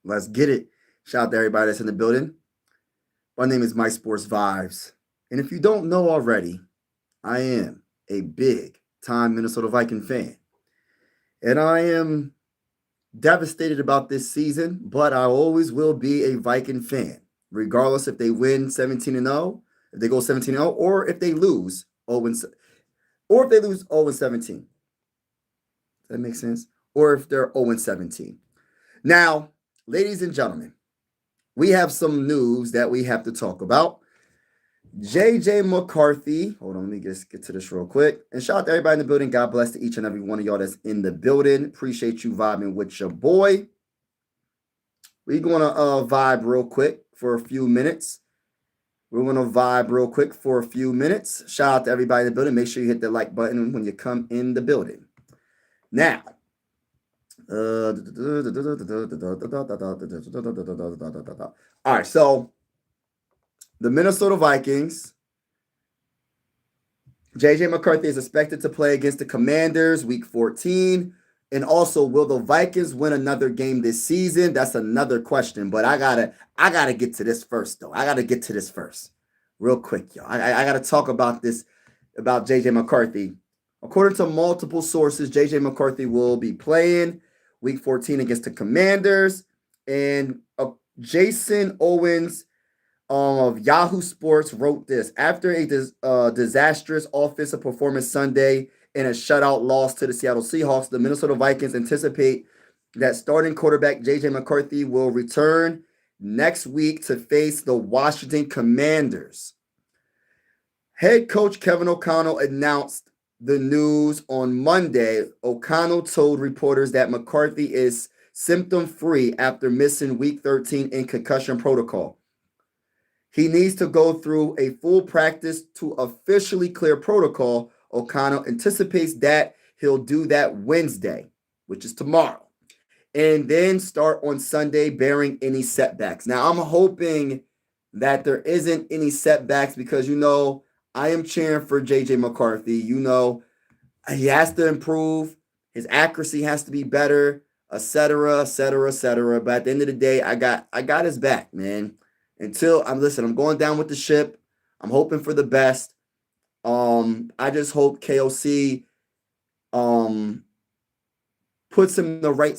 Let's get it. Shout out to everybody that's in the building. My name is Mike Sports Vibes. And if you don't know already, I am a big time Minnesota Viking fan. And I am devastated about this season, but I always will be a Viking fan, regardless if they win 17 and 0, if they go 17 and 0, or if they lose 0 and or if they lose 0 and 17. Does that make sense? Or if they're 0 and 17. Now, ladies and gentlemen, we have some news that we have to talk about. JJ McCarthy. Hold on, let me just get to this real quick. And shout out to everybody in the building. God bless to each and every one of y'all that's in the building. Appreciate you vibing with your boy. We're going to vibe real quick for a few minutes. Shout out to everybody in the building. Make sure you hit the like button when you come in the building. Now, all right, so the Minnesota Vikings, JJ McCarthy is expected to play against the Commanders week 14. And also, will the Vikings win another game this season? That's another question. But I gotta get to this first, though. Real quick, y'all. I gotta talk about this, about JJ McCarthy. According to multiple sources, JJ McCarthy will be playing week 14 against the Commanders. And Jason Owens of Yahoo Sports wrote this. After a disastrous offensive performance Sunday and a shutout loss to the Seattle Seahawks, the Minnesota Vikings anticipate that starting quarterback JJ McCarthy will return next week to face the Washington Commanders. Head coach Kevin O'Connell announced the news on Monday. O'Connell told reporters that McCarthy is symptom-free after missing week 13 in concussion protocol. He needs to go through a full practice to officially clear protocol. O'Connell anticipates that he'll do that Wednesday, which is tomorrow, and then start on Sunday, bearing any setbacks. Now, I'm hoping that there isn't any setbacks because, I am cheering for JJ McCarthy. He has to improve. His accuracy has to be better, etc., etc., etc. But at the end of the day, I got his back, man. I'm going down with the ship. I'm hoping for the best. I just hope KOC puts him in the right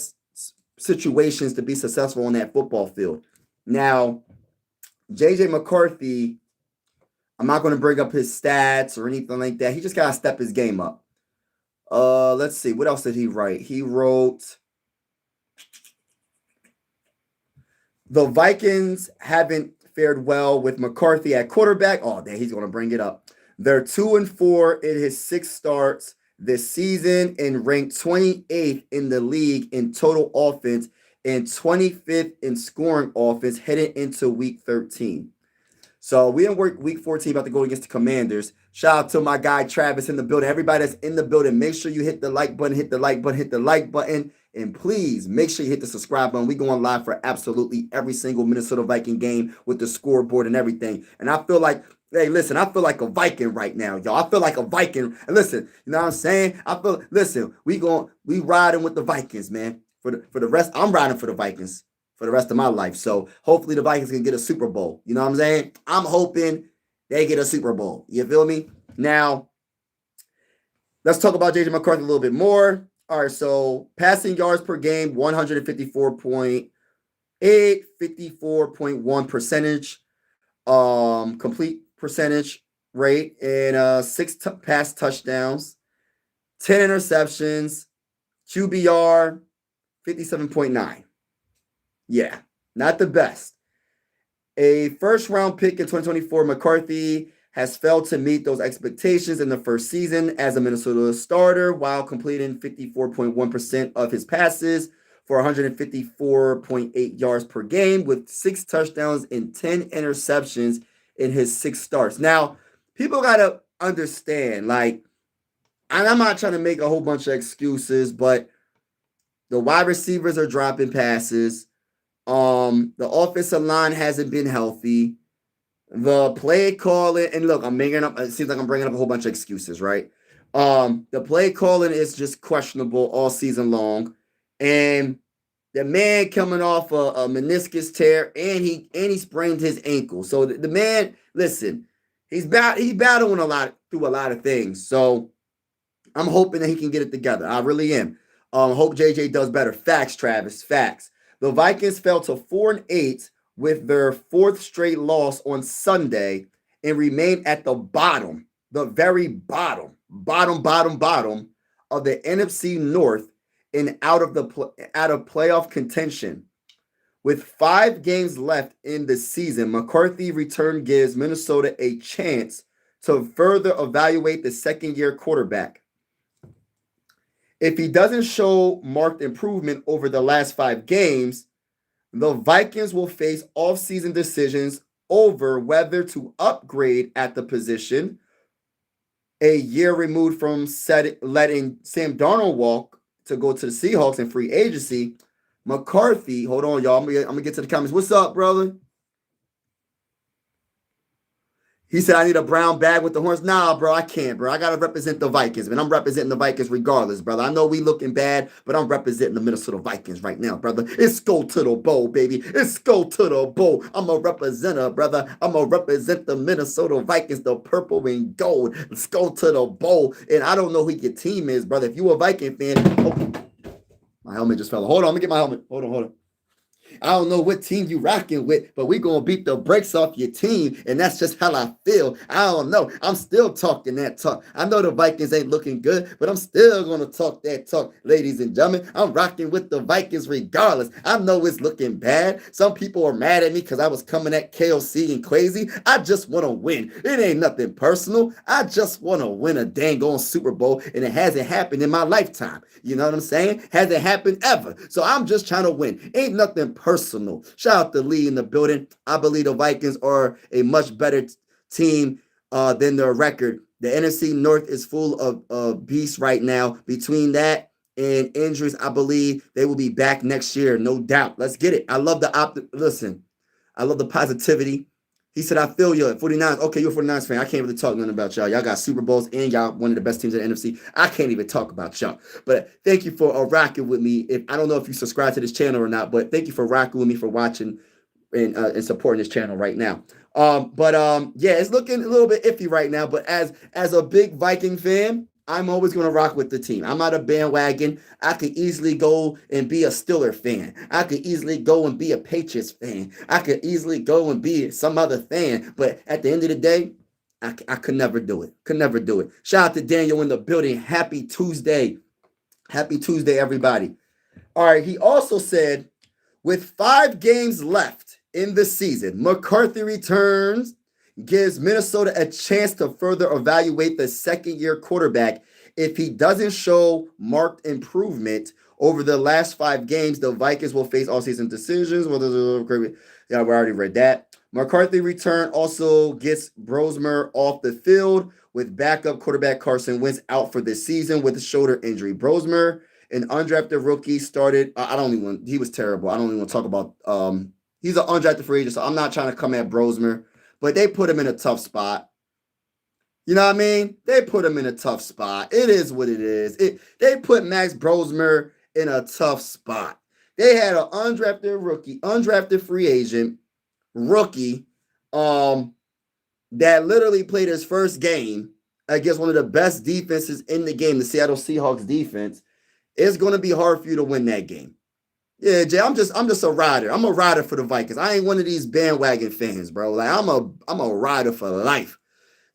situations to be successful on that football field. Now, JJ McCarthy, I'm not going to bring up his stats or anything like that. He just got to step his game up. Let's see. What else did he write? He wrote, the Vikings haven't fared well with McCarthy at quarterback. Oh, there he's going to bring it up. They're 2-4 in his 6 starts this season and ranked 28th in the league in total offense and 25th in scoring offense heading into week 13. So we in week 14 about to go against the Commanders. Shout out to my guy Travis in the building. Everybody that's in the building, make sure you hit the like button, and please make sure you hit the subscribe button. We going live for absolutely every single Minnesota Viking game with the scoreboard and everything. And I feel like, hey, listen, I feel like a Viking right now, y'all. I feel like a Viking. And listen, you know what I'm saying? We riding with the Vikings, man. For the rest, I'm riding for the Vikings for the rest of my life. So hopefully the Vikings can get a Super Bowl. You know what I'm saying? I'm hoping they get a Super Bowl. You feel me? Now, let's talk about JJ McCarthy a little bit more. All right, so passing yards per game, 154.8, 54.1 percentage, complete percentage rate, and 6 pass touchdowns, 10 interceptions, QBR, 57.9. Yeah, not the best. A first-round pick in 2024, McCarthy has failed to meet those expectations in the first season as a Minnesota starter while completing 54.1% of his passes for 154.8 yards per game with 6 touchdowns and 10 interceptions in his 6 starts. Now, people got to understand, and I'm not trying to make a whole bunch of excuses, but the wide receivers are dropping passes. The offensive line hasn't been healthy. The play calling, and look, it seems like I'm bringing up a whole bunch of excuses, right? The play calling is just questionable all season long. And The man coming off a meniscus tear, and he sprained his ankle. So the man, listen, he's battling through a lot of things. So I'm hoping that he can get it together. I really am. Hope JJ does better. Facts, Travis. Facts. The Vikings fell to 4-8 with their fourth straight loss on Sunday and remain at the bottom, the very bottom of the NFC North and out of playoff contention. With 5 games left in the season, McCarthy return gives Minnesota a chance to further evaluate the second-year quarterback. If he doesn't show marked improvement over the last 5 games, the Vikings will face off-season decisions over whether to upgrade at the position. A year removed from letting Sam Darnold walk to go to the Seahawks in free agency, McCarthy, hold on, y'all. I'm gonna get to the comments. What's up, brother? He said, I need a brown bag with the horns. Nah, bro, I can't, bro. I got to represent the Vikings, man. I'm representing the Vikings regardless, brother. I know we looking bad, but I'm representing the Minnesota Vikings right now, brother. It's go to the bowl, baby. It's go to the bowl. I'm a representative, brother. I'm going to represent the Minnesota Vikings, the purple and gold. Let's go to the bowl. And I don't know who your team is, brother. If you a Viking fan, my helmet just fell. Hold on, let me get my helmet. Hold on. I don't know what team you rocking with, but we going to beat the brakes off your team, and that's just how I feel. I don't know. I'm still talking that talk. I know the Vikings ain't looking good, but I'm still going to talk that talk, ladies and gentlemen. I'm rocking with the Vikings regardless. I know it's looking bad. Some people are mad at me because I was coming at KOC and crazy. I just want to win. It ain't nothing personal. I just want to win a dang on Super Bowl, and it hasn't happened in my lifetime. You know what I'm saying? Hasn't happened ever. So I'm just trying to win. Ain't nothing personal. Shout out to Lee in the building. I believe the Vikings are a much better team than their record. The NFC North is full of beasts right now. Between that and injuries, I believe they will be back next year, no doubt. Let's get it. I love listen, I love the positivity. He said, I feel you. 49ers. Okay, you're a 49ers fan. I can't really talk nothing about y'all. Y'all got Super Bowls and y'all one of the best teams in the NFC. I can't even talk about y'all. But thank you for rocking with me. I don't know if you subscribe to this channel or not, but thank you for rocking with me, for watching and supporting this channel right now. Yeah, it's looking a little bit iffy right now. But as a big Viking fan, I'm always going to rock with the team. I'm not a bandwagon. I could easily go and be a Steelers fan. I could easily go and be a Patriots fan. I could easily go and be some other fan. But at the end of the day, I could never do it. Could never do it. Shout out to Daniel in the building. Happy Tuesday. Happy Tuesday, everybody. All right, he also said, with 5 games left in the season, McCarthy returns, gives Minnesota a chance to further evaluate the second-year quarterback. If he doesn't show marked improvement over the last 5 games, the Vikings will face all-season decisions. Yeah, we already read that. McCarthy return also gets Brosmer off the field with backup quarterback Carson Wentz out for the season with a shoulder injury. Brosmer, an undrafted rookie, started. He was terrible. I don't even want to talk about. He's an undrafted free agent, so I'm not trying to come at Brosmer. But they put him in a tough spot. You know what I mean? They put him in a tough spot. It is what it is. They put Max Brosmer in a tough spot. They had an undrafted free agent, rookie, that literally played his first game against one of the best defenses in the game, the Seattle Seahawks defense. It's going to be hard for you to win that game. Yeah, Jay, I'm just a rider. I'm a rider for the Vikings. I ain't one of these bandwagon fans, bro. Like I'm a rider for life.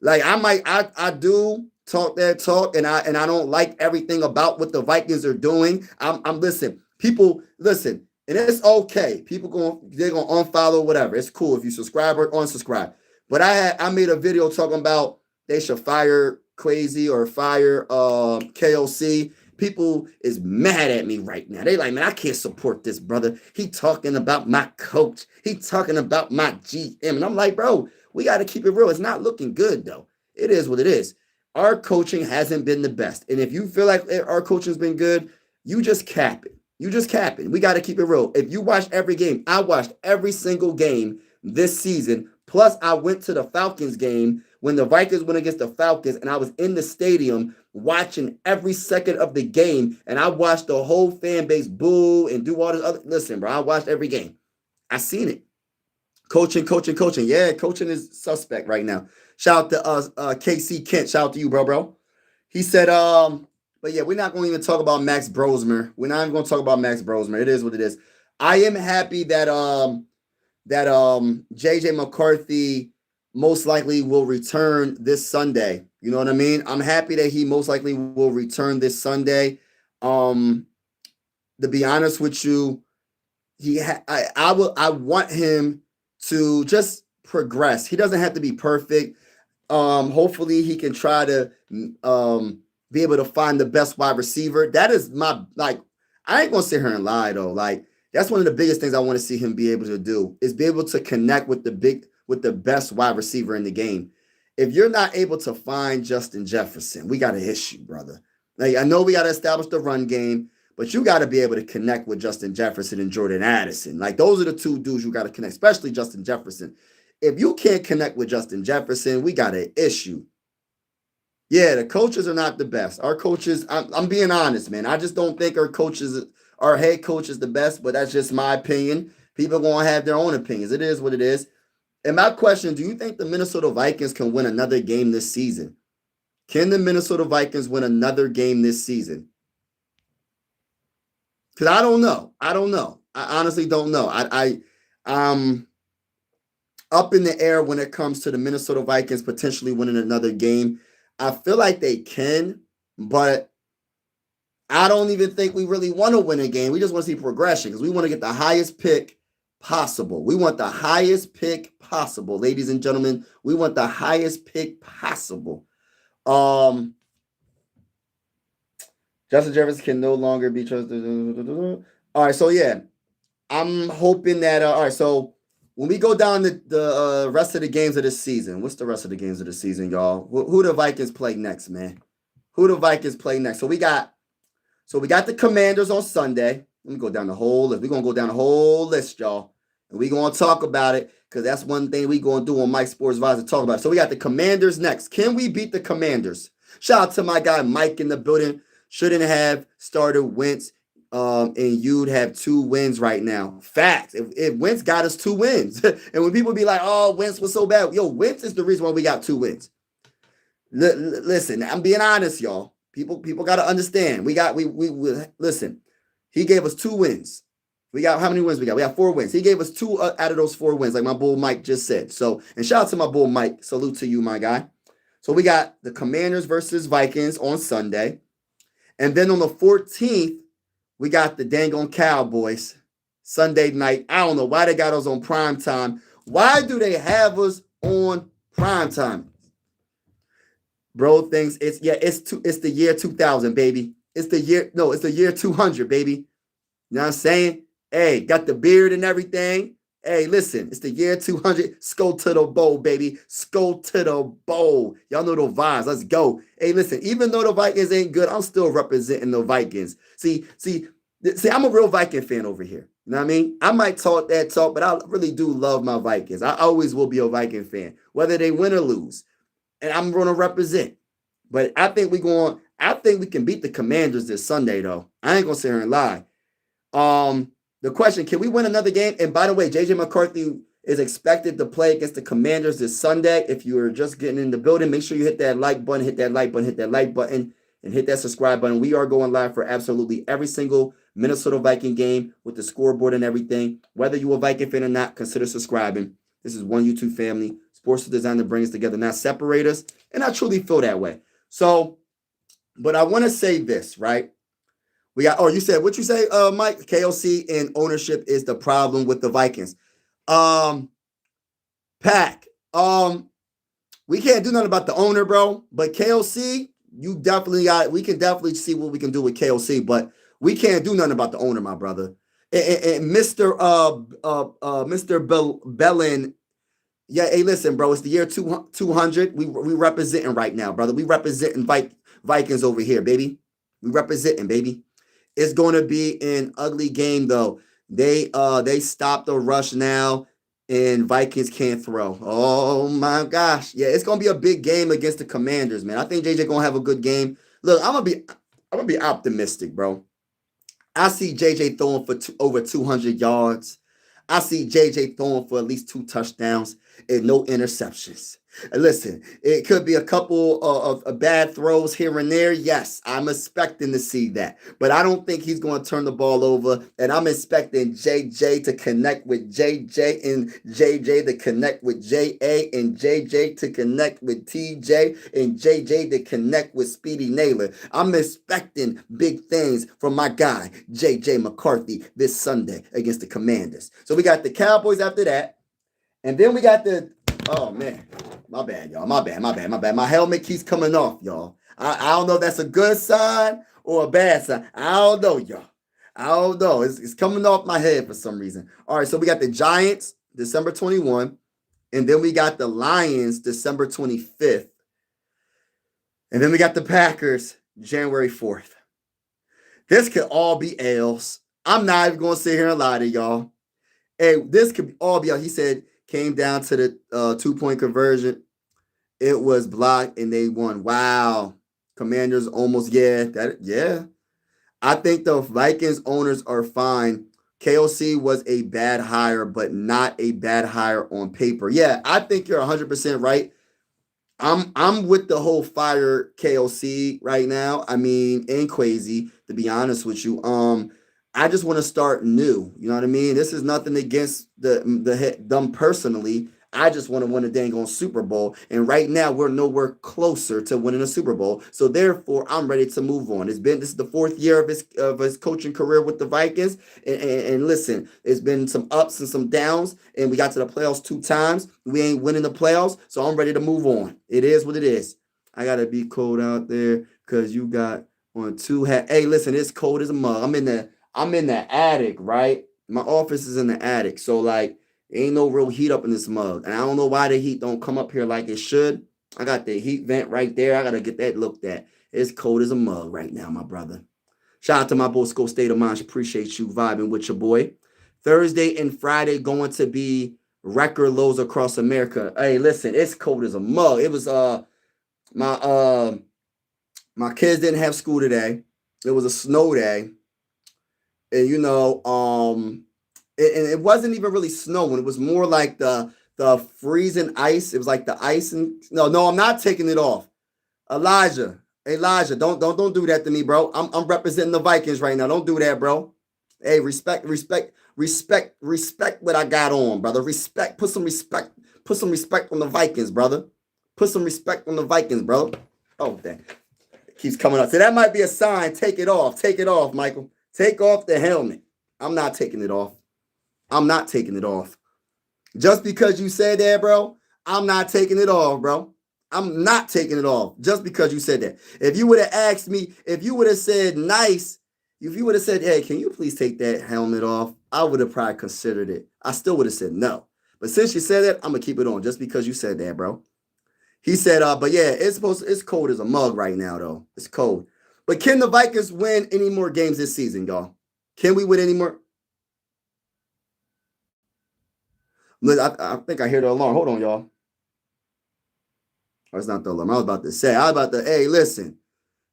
Like I do talk that talk, and I don't like everything about what the Vikings are doing. I'm people listen, and it's okay. They're gonna unfollow whatever. It's cool if you subscribe or unsubscribe. But I made a video talking about they should fire Crazy or fire KOC. People is mad at me right now. They like, man, I can't support this brother. He talking about my coach. He talking about my GM. And I'm like, bro, we got to keep it real. It's not looking good, though. It is what it is. Our coaching hasn't been the best. And if you feel like our coaching's been good, you just cap it. You just cap it. We got to keep it real. If you watch every game, I watched every single game this season. Plus, I went to the Falcons game when the Vikings went against the Falcons, and I was in the stadium watching every second of the game, and I watched the whole fan base boo and do all this other. Listen, bro, I watched every game. I seen it. Coaching. Yeah, coaching is suspect right now. Shout out to KC Kent. Shout out to you, bro. He said, but yeah, we're not going to even talk about Max Brosmer. We're not even going to talk about Max Brosmer. It is what it is. I am happy that JJ McCarthy most likely will return this Sunday. You know what I mean? I'm happy that he most likely will return this Sunday. To be honest with you, I want him to just progress. He doesn't have to be perfect. Hopefully he can try to be able to find the best wide receiver. That is my, like, I ain't gonna sit here and lie though. Like, that's one of the biggest things I want to see him be able to do, is be able to connect with the best wide receiver in the game. If you're not able to find Justin Jefferson, we got an issue, brother. Like, I know we got to establish the run game, but you got to be able to connect with Justin Jefferson and Jordan Addison. Like, those are the two dudes you got to connect, especially Justin Jefferson. If you can't connect with Justin Jefferson, we got an issue. Yeah, the coaches are not the best. Our coaches, I'm being honest, man. I just don't think our head coach is the best, but that's just my opinion. People are going to have their own opinions. It is what it is. And my question, do you think the Minnesota Vikings can win another game this season? Can the Minnesota Vikings win another game this season? Because I don't know. I honestly don't know. I'm up in the air when it comes to the Minnesota Vikings potentially winning another game. I feel like they can, but I don't even think we really want to win a game. We just want to see progression because we want to get the highest pick possible. We want the highest pick possible, ladies and gentlemen. We want the highest pick possible. Justin Jefferson can no longer be trusted. All right, so yeah, I'm hoping that. All right, so when we go down the rest of the games of this season, what's the rest of the games of the season, y'all? Who the Vikings play next, man? Who the Vikings play next? So we got the Commanders on Sunday. Let me go down the whole list. We're going to go down the whole list, y'all. And we're going to talk about it because that's one thing we're going to do on Mike Sports Advisor, talk about it. So we got the Commanders next. Can we beat the Commanders? Shout out to my guy Mike in the building. Shouldn't have started Wentz, and you'd have 2 wins right now. Facts. If Wentz got us 2 wins. And when people be like, oh, Wentz was so bad. Yo, Wentz is the reason why we got 2 wins. Listen, I'm being honest, y'all. People got to understand. We listen. He gave us 2 wins. We got how many wins we got? We got 4 wins. He gave us 2 out of those 4 wins, like my bull Mike just said. So, and shout out to my bull Mike. Salute to you, my guy. So we got the Commanders versus Vikings on Sunday. And then on the 14th, we got the dang on Cowboys Sunday night. I don't know why they got us on prime time. Why do they have us on prime time? Bro thinks it's the year 2000, baby. It's the year 200, baby. You know what I'm saying? Hey, got the beard and everything. Hey, listen, it's the year 200. Skull to the bowl, baby. Skull to the bowl. Y'all know the vibes. Let's go. Hey, listen, even though the Vikings ain't good, I'm still representing the Vikings. See, I'm a real Viking fan over here. You know what I mean? I might talk that talk, but I really do love my Vikings. I always will be a Viking fan, whether they win or lose. And I'm going to represent. But I think we can beat the Commanders this Sunday, though. I ain't going to sit here and lie. The question, can we win another game? And by the way, JJ McCarthy is expected to play against the Commanders this Sunday. If you are just getting in the building, make sure you hit that like button, and hit that subscribe button. We are going live for absolutely every single Minnesota Viking game with the scoreboard and everything. Whether you're a Viking fan or not, consider subscribing. This is one YouTube family. Sports is designed to bring us together, not separate us. And I truly feel that way. So, but I want to say this, right? We got, you said, what you say, Mike? KOC and ownership is the problem with the Vikings. Pack, we can't do nothing about the owner, bro. But KOC, we can definitely see what we can do with KOC, but we can't do nothing about the owner, my brother. And Mr. Bellin, yeah, hey, listen, bro, it's the year 200. We representing right now, brother. We representing Vikings over here, baby. We representing, baby. It's going to be an ugly game, though. They stopped the rush now, and Vikings can't throw. Oh my gosh. Yeah, it's gonna be a big game against the Commanders, man. I think JJ gonna have a good game. Look, I'm gonna be optimistic, bro. I see JJ throwing for over 200 yards. I see JJ throwing for at least 2 touchdowns and no interceptions. And listen, it could be a couple of bad throws here and there. Yes, I'm expecting to see that. But I don't think he's going to turn the ball over. And I'm expecting JJ to connect with JJ and JJ to connect with JA and JJ to connect with TJ and JJ to connect with Speedy Naylor. I'm expecting big things from my guy, JJ McCarthy, this Sunday against the Commanders. So we got the Cowboys after that. And then we got oh man, my bad, y'all. My bad. My helmet keeps coming off, y'all. I don't know if that's a good sign or a bad sign. I don't know, y'all. I don't know. It's coming off my head for some reason. All right, so we got the Giants, December 21. And then we got the Lions, December 25th. And then we got the Packers, January 4th. This could all be L's. I'm not even going to sit here and lie to y'all. Hey, this could all be, he said, came down to the 2-point conversion. It was blocked and they won. Wow. Commanders almost, yeah. I think the Vikings owners are fine. KOC was a bad hire, but not a bad hire on paper. Yeah, I think you're 100% right. I'm with the whole fire KOC right now. I mean, and crazy, to be honest with you. I just want to start new. You know what I mean? This is nothing against them personally. I just want to win a dang on Super Bowl. And right now, we're nowhere closer to winning a Super Bowl. So therefore, I'm ready to move on. This is the 4th year of his coaching career with the Vikings. And listen, it's been some ups and some downs. And we got to the playoffs 2 times. We ain't winning the playoffs. So I'm ready to move on. It is what it is. I gotta be cold out there because you got on 2 hats. Hey, listen, it's cold as a mug. I'm in the attic, right? My office is in the attic. So like, ain't no real heat up in this mug. And I don't know why the heat don't come up here like it should. I got the heat vent right there. I got to get that looked at. It's cold as a mug right now, my brother. Shout out to my boy, School State of Mind. Appreciate you vibing with your boy. Thursday and Friday going to be record lows across America. Hey, listen, it's cold as a mug. It was my kids didn't have school today. It was a snow day. And it wasn't even really snowing. It was more like the freezing ice. It was like the ice and no, I'm not taking it off. Elijah, don't do that to me, bro. I'm representing the Vikings right now. Don't do that, bro. Hey, respect what I got on, brother. Put some respect on the Vikings, brother. Put some respect on the Vikings, bro. Oh, dang. It keeps coming up. So that might be a sign. Take it off, Michael. Take off the helmet. I'm not taking it off. Just because you said that, bro, I'm not taking it off, bro. I'm not taking it off just because you said that. If you would have asked me, if you would have said nice, if you would have said, hey, can you please take that helmet off? I would have probably considered it. I still would have said no. But since you said that, I'm going to keep it on just because you said that, bro. He said, but yeah, it's cold as a mug right now, though. It's cold. But can the Vikings win any more games this season, y'all? Can we win any more? Look, I think I hear the alarm. Hold on, y'all. Oh, it's not the alarm. Hey, listen.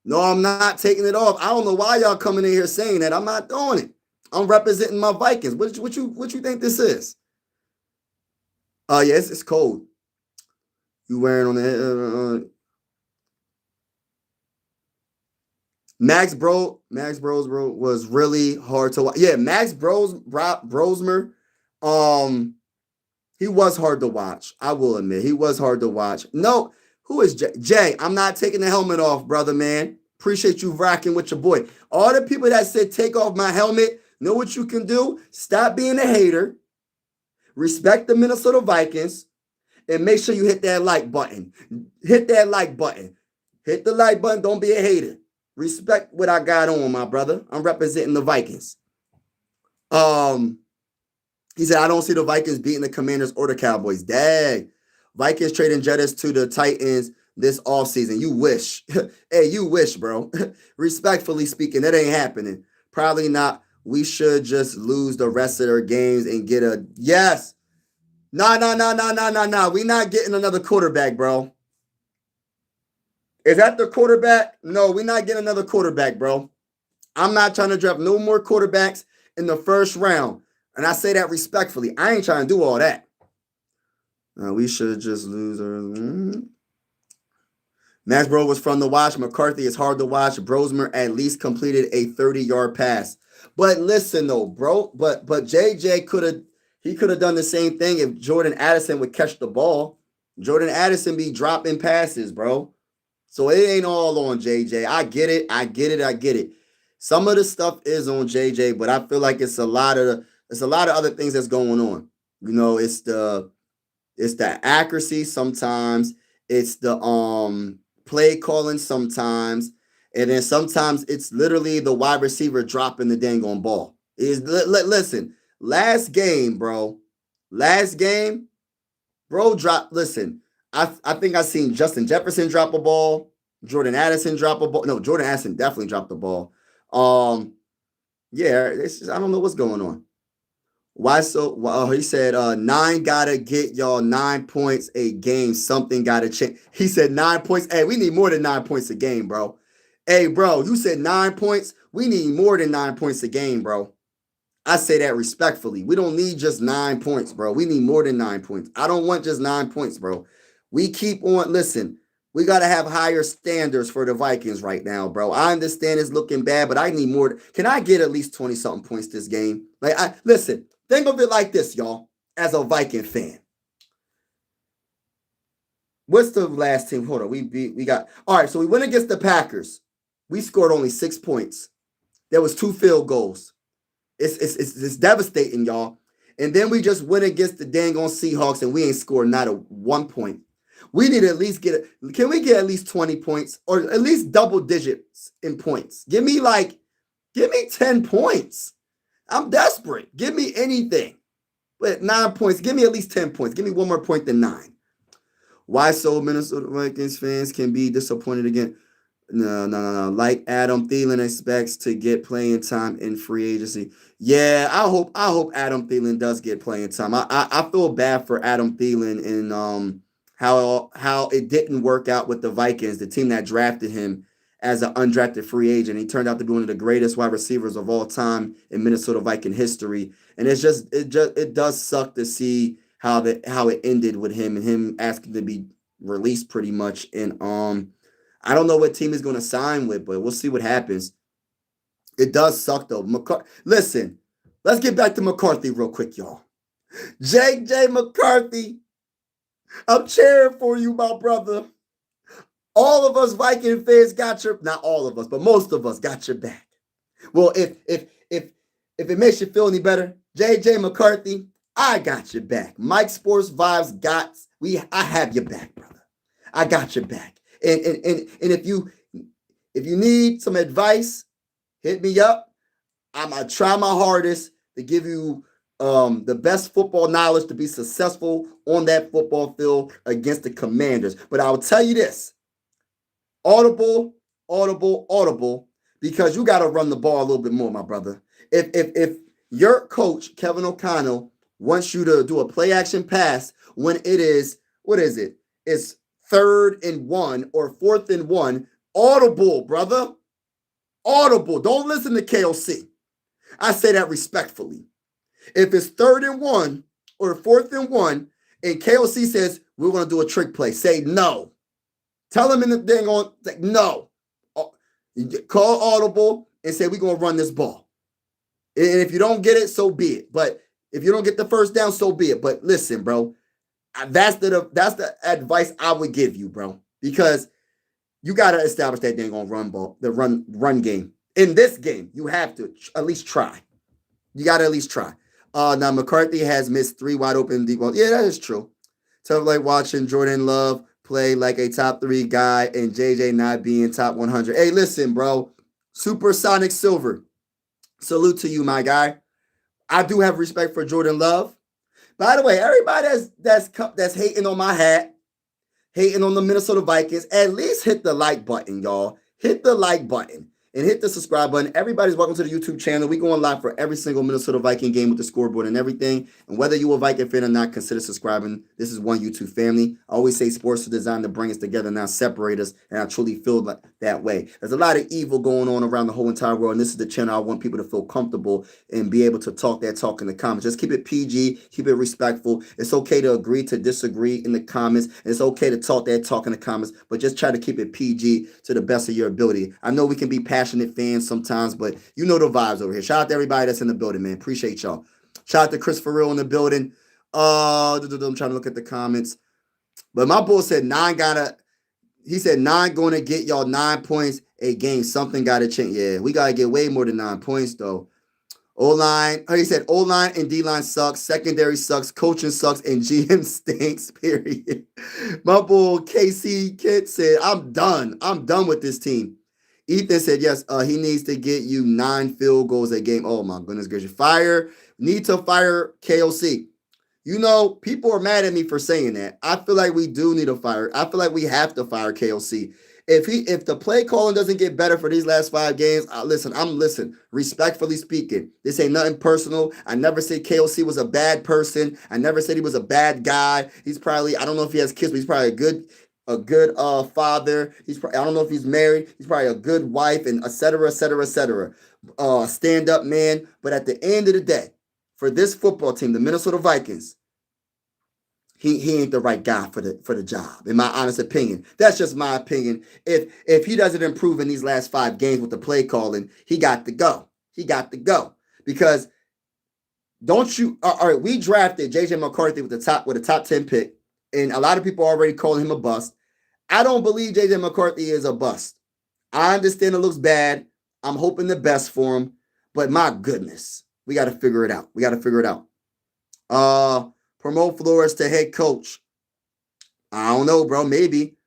No, I'm not taking it off. I don't know why y'all coming in here saying that. I'm not doing it. I'm representing my Vikings. What you think this is? Yes, it's cold. You wearing on the Max Bros was really hard to watch. Yeah, Max Brosmer, he was hard to watch. I will admit, he was hard to watch. No, who is Jay? Jay, I'm not taking the helmet off, brother, man. Appreciate you rocking with your boy. All the people that said take off my helmet, know what you can do? Stop being a hater. Respect the Minnesota Vikings. And make sure you hit that like button. Hit that like button. Hit the like button. Don't be a hater. Respect what I got on, my brother. I'm representing the Vikings. He said, I don't see the Vikings beating the Commanders or the Cowboys. Dang. Vikings trading Jettis to the Titans this offseason. You wish. Hey, you wish, bro. Respectfully speaking, that ain't happening. Probably not. We should just lose the rest of their games and get a yes. Nah. We not getting another quarterback, bro. Is that the quarterback? No, we're not getting another quarterback, bro. I'm not trying to draft no more quarterbacks in the first round. And I say that respectfully. I ain't trying to do all that. We should just lose. Max Bro was from the watch. McCarthy is hard to watch. Brosmer at least completed a 30-yard pass. But listen though, bro. But JJ could have done the same thing if Jordan Addison would catch the ball. Jordan Addison be dropping passes, bro. So it ain't all on JJ. I get it. Some of the stuff is on JJ, but I feel like it's a lot of other things that's going on. You know, it's the accuracy sometimes, it's the play calling sometimes, and then sometimes it's literally the wide receiver dropping the dang on ball. Listen, last game, bro, dropped. Listen, I think I seen Justin Jefferson drop a ball, Jordan Addison drop a ball. No, Jordan Addison definitely dropped the ball. Yeah, I don't know what's going on. Why so? Well, he said 9 gotta get y'all 9 points a game. Something gotta change. He said 9 points. Hey, we need more than 9 points a game, bro. Hey, bro, you said 9 points. We need more than 9 points a game, bro. I say that respectfully. We don't need just 9 points, bro. We need more than 9 points. I don't want just 9 points, bro. We keep on. Listen, we got to have higher standards for the Vikings right now, bro. I understand it's looking bad, but I need more. Can I get at least 20-something points this game? Listen, think of it like this, y'all, as a Viking fan. What's the last team? Hold on. We got. All right, so we went against the Packers. We scored only 6 points. There was 2 field goals. It's devastating, y'all. And then we just went against the dang on Seahawks and we ain't scored not a 1 point. We need to at least can we get at least 20 points or at least double digits in points? Give me 10 points. I'm desperate. Give me anything. But 9 points. Give me at least 10 points. Give me one more point than 9. Why so Minnesota Vikings fans can be disappointed again? No. Like Adam Thielen expects to get playing time in free agency. Yeah, I hope Adam Thielen does get playing time. I feel bad for Adam Thielen and how it didn't work out with the Vikings, the team that drafted him as an undrafted free agent. He turned out to be one of the greatest wide receivers of all time in Minnesota Viking history. And it does suck to see how it ended with him and him asking to be released pretty much. And I don't know what team he's going to sign with, but we'll see what happens. It does suck, though. Listen, let's get back to McCarthy real quick, y'all. J.J. McCarthy, I'm cheering for you, my brother. All of us Viking fans got your, not all of us, but most of us got your back. Well, if it makes you feel any better, J.J. McCarthy, I got your back. Mike Sports Vibes I have your back, brother. I got your back. And if you need some advice, hit me up. I'm gonna try my hardest to give you the best football knowledge to be successful on that football field against the Commanders. But I'll tell you this: audible, because you got to run the ball a little bit more, my brother. If your coach Kevin O'Connell wants you to do a play action pass when it is, what is it? It's 3rd and 1 or 4th and 1. Audible, brother. Audible. Don't listen to KOC. I say that respectfully. If it's 3rd and 1 or 4th and 1, and KOC says we're going to do a trick play, say no. Tell him in the thing on, like, no. Call audible and say we're going to run this ball. And if you don't get it, so be it. But if you don't get the first down, so be it. But listen, bro. That's the advice I would give you, bro, because you got to establish that dang on the run game. In this game, you have to at least try. You got to at least try. Now McCarthy has missed 3 wide open deep balls. Yeah, that is true. Tough like watching Jordan Love play like a top 3 guy and JJ not being top 100. Hey, listen, bro. Supersonic Silver. Salute to you, my guy. I do have respect for Jordan Love. By the way, everybody that's hating on my hat, hating on the Minnesota Vikings, at least hit the like button, y'all. Hit the like button. and hit the subscribe button. Everybody's welcome to the YouTube channel. We go on live for every single Minnesota Viking game with the scoreboard and everything. And whether you're a Viking fan or not, consider subscribing. This is one YouTube family. I always say sports are designed to bring us together, not separate us. And I truly feel like that way. There's a lot of evil going on around the whole entire world. And this is the channel I want people to feel comfortable and be able to talk that talk in the comments. Just keep it PG, keep it respectful. It's okay to agree to disagree in the comments. It's okay to talk that talk in the comments, but just try to keep it PG to the best of your ability. I know we can be passionate fans sometimes, but you know the vibes over here. Shout out to everybody that's in the building, man. Appreciate y'all. Shout out to Chris Farrell in the building. I'm trying to look at the comments. But my bull said he said 9 going to get y'all 9 points a game. Something got to change. Yeah, we got to get way more than 9 points, though. O-line, he said O-line and D-line sucks, secondary sucks, coaching sucks, and GM stinks, period. My bull KC Kit said, I'm done. I'm done with this team. Ethan said, yes, he needs to get you 9 field goals a game. Oh, my goodness gracious. Need to fire KOC. You know, people are mad at me for saying that. I feel like we do need to fire. I feel like we have to fire KOC. If the play calling doesn't get better for these last 5 games, listen, respectfully speaking, this ain't nothing personal. I never said KOC was a bad person. I never said he was a bad guy. He's probably, I don't know if he has kids, but he's probably a good father. I don't know if he's married. He's probably a good wife, and et cetera, et cetera, et cetera. Stand-up man. But at the end of the day, for this football team, the Minnesota Vikings, he ain't the right guy for the job, in my honest opinion. That's just my opinion. If he doesn't improve in these last 5 games with the play calling, he got to go. He got to go. Because all right, we drafted JJ McCarthy with a top 10 pick, and a lot of people are already calling him a bust. I don't believe JJ McCarthy is a bust. I understand it looks bad. I'm hoping the best for him, but my goodness, we got to figure it out. Promote Flores to head coach. I don't know, bro. Maybe.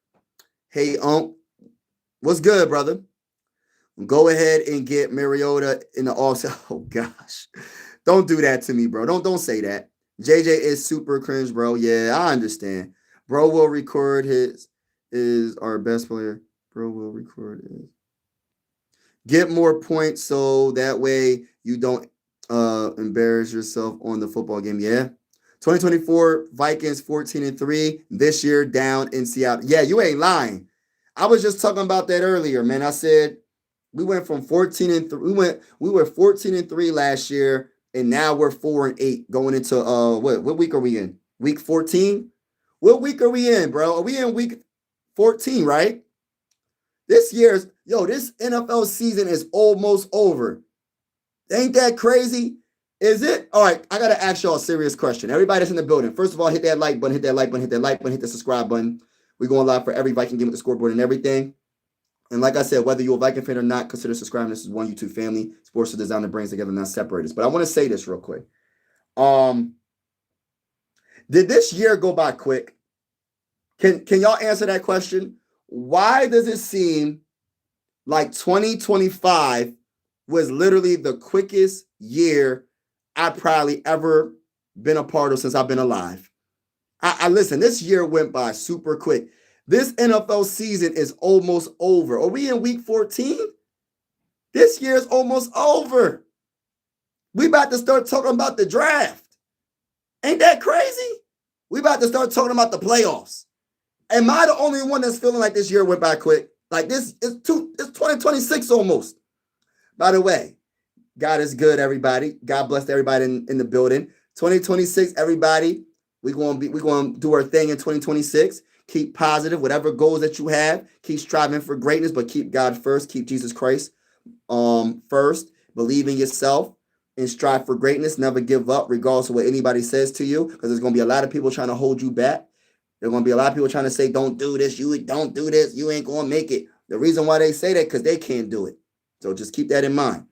Hey, what's good, brother? Go ahead and get Mariota in the offseason. Oh gosh, don't do that to me, bro. Don't say that. JJ is super cringe, bro. Yeah, I understand. Bro will record is our best player. Bro will record his. Get more points so that way you don't embarrass yourself on the football game. Yeah. 2024 Vikings 14-3. This year down in Seattle. Yeah, you ain't lying. I was just talking about that earlier, man. I said we went from 14-3. We were 14-3 last year, and now we're 4-8 going into what week are we in? Week 14? What week are we in, bro? Are we in week 14, right? This NFL season is almost over. Ain't that crazy? Is it? All right, I got to ask y'all a serious question. Everybody that's in the building, first of all, hit that like button, hit the subscribe button. We're going live for every Viking game with the scoreboard and everything. And like I said, whether you're a Viking fan or not, consider subscribing. This is one YouTube family. Sports are designed to bring us together, not separate us. But I want to say this real quick. Did this year go by quick? Can y'all answer that question? Why does it seem like 2025 was literally the quickest year I've probably ever been a part of since I've been alive? I listen, this year went by super quick. This NFL season is almost over. Are we in week 14? This year is almost over. We about to start talking about the draft. Ain't that crazy? We about to start talking about the playoffs. Am I the only one that's feeling like this year went by quick? Like it's 2026 almost. By the way, God is good, everybody. God bless everybody in the building. 2026, everybody. We're going to do our thing in 2026. Keep positive. Whatever goals that you have, keep striving for greatness, but keep God first. Keep Jesus Christ first. Believe in yourself and strive for greatness. Never give up, regardless of what anybody says to you, because there's going to be a lot of people trying to hold you back. There's going to be a lot of people trying to say, don't do this. You don't do this. You ain't going to make it. The reason why they say that, because they can't do it. So just keep that in mind.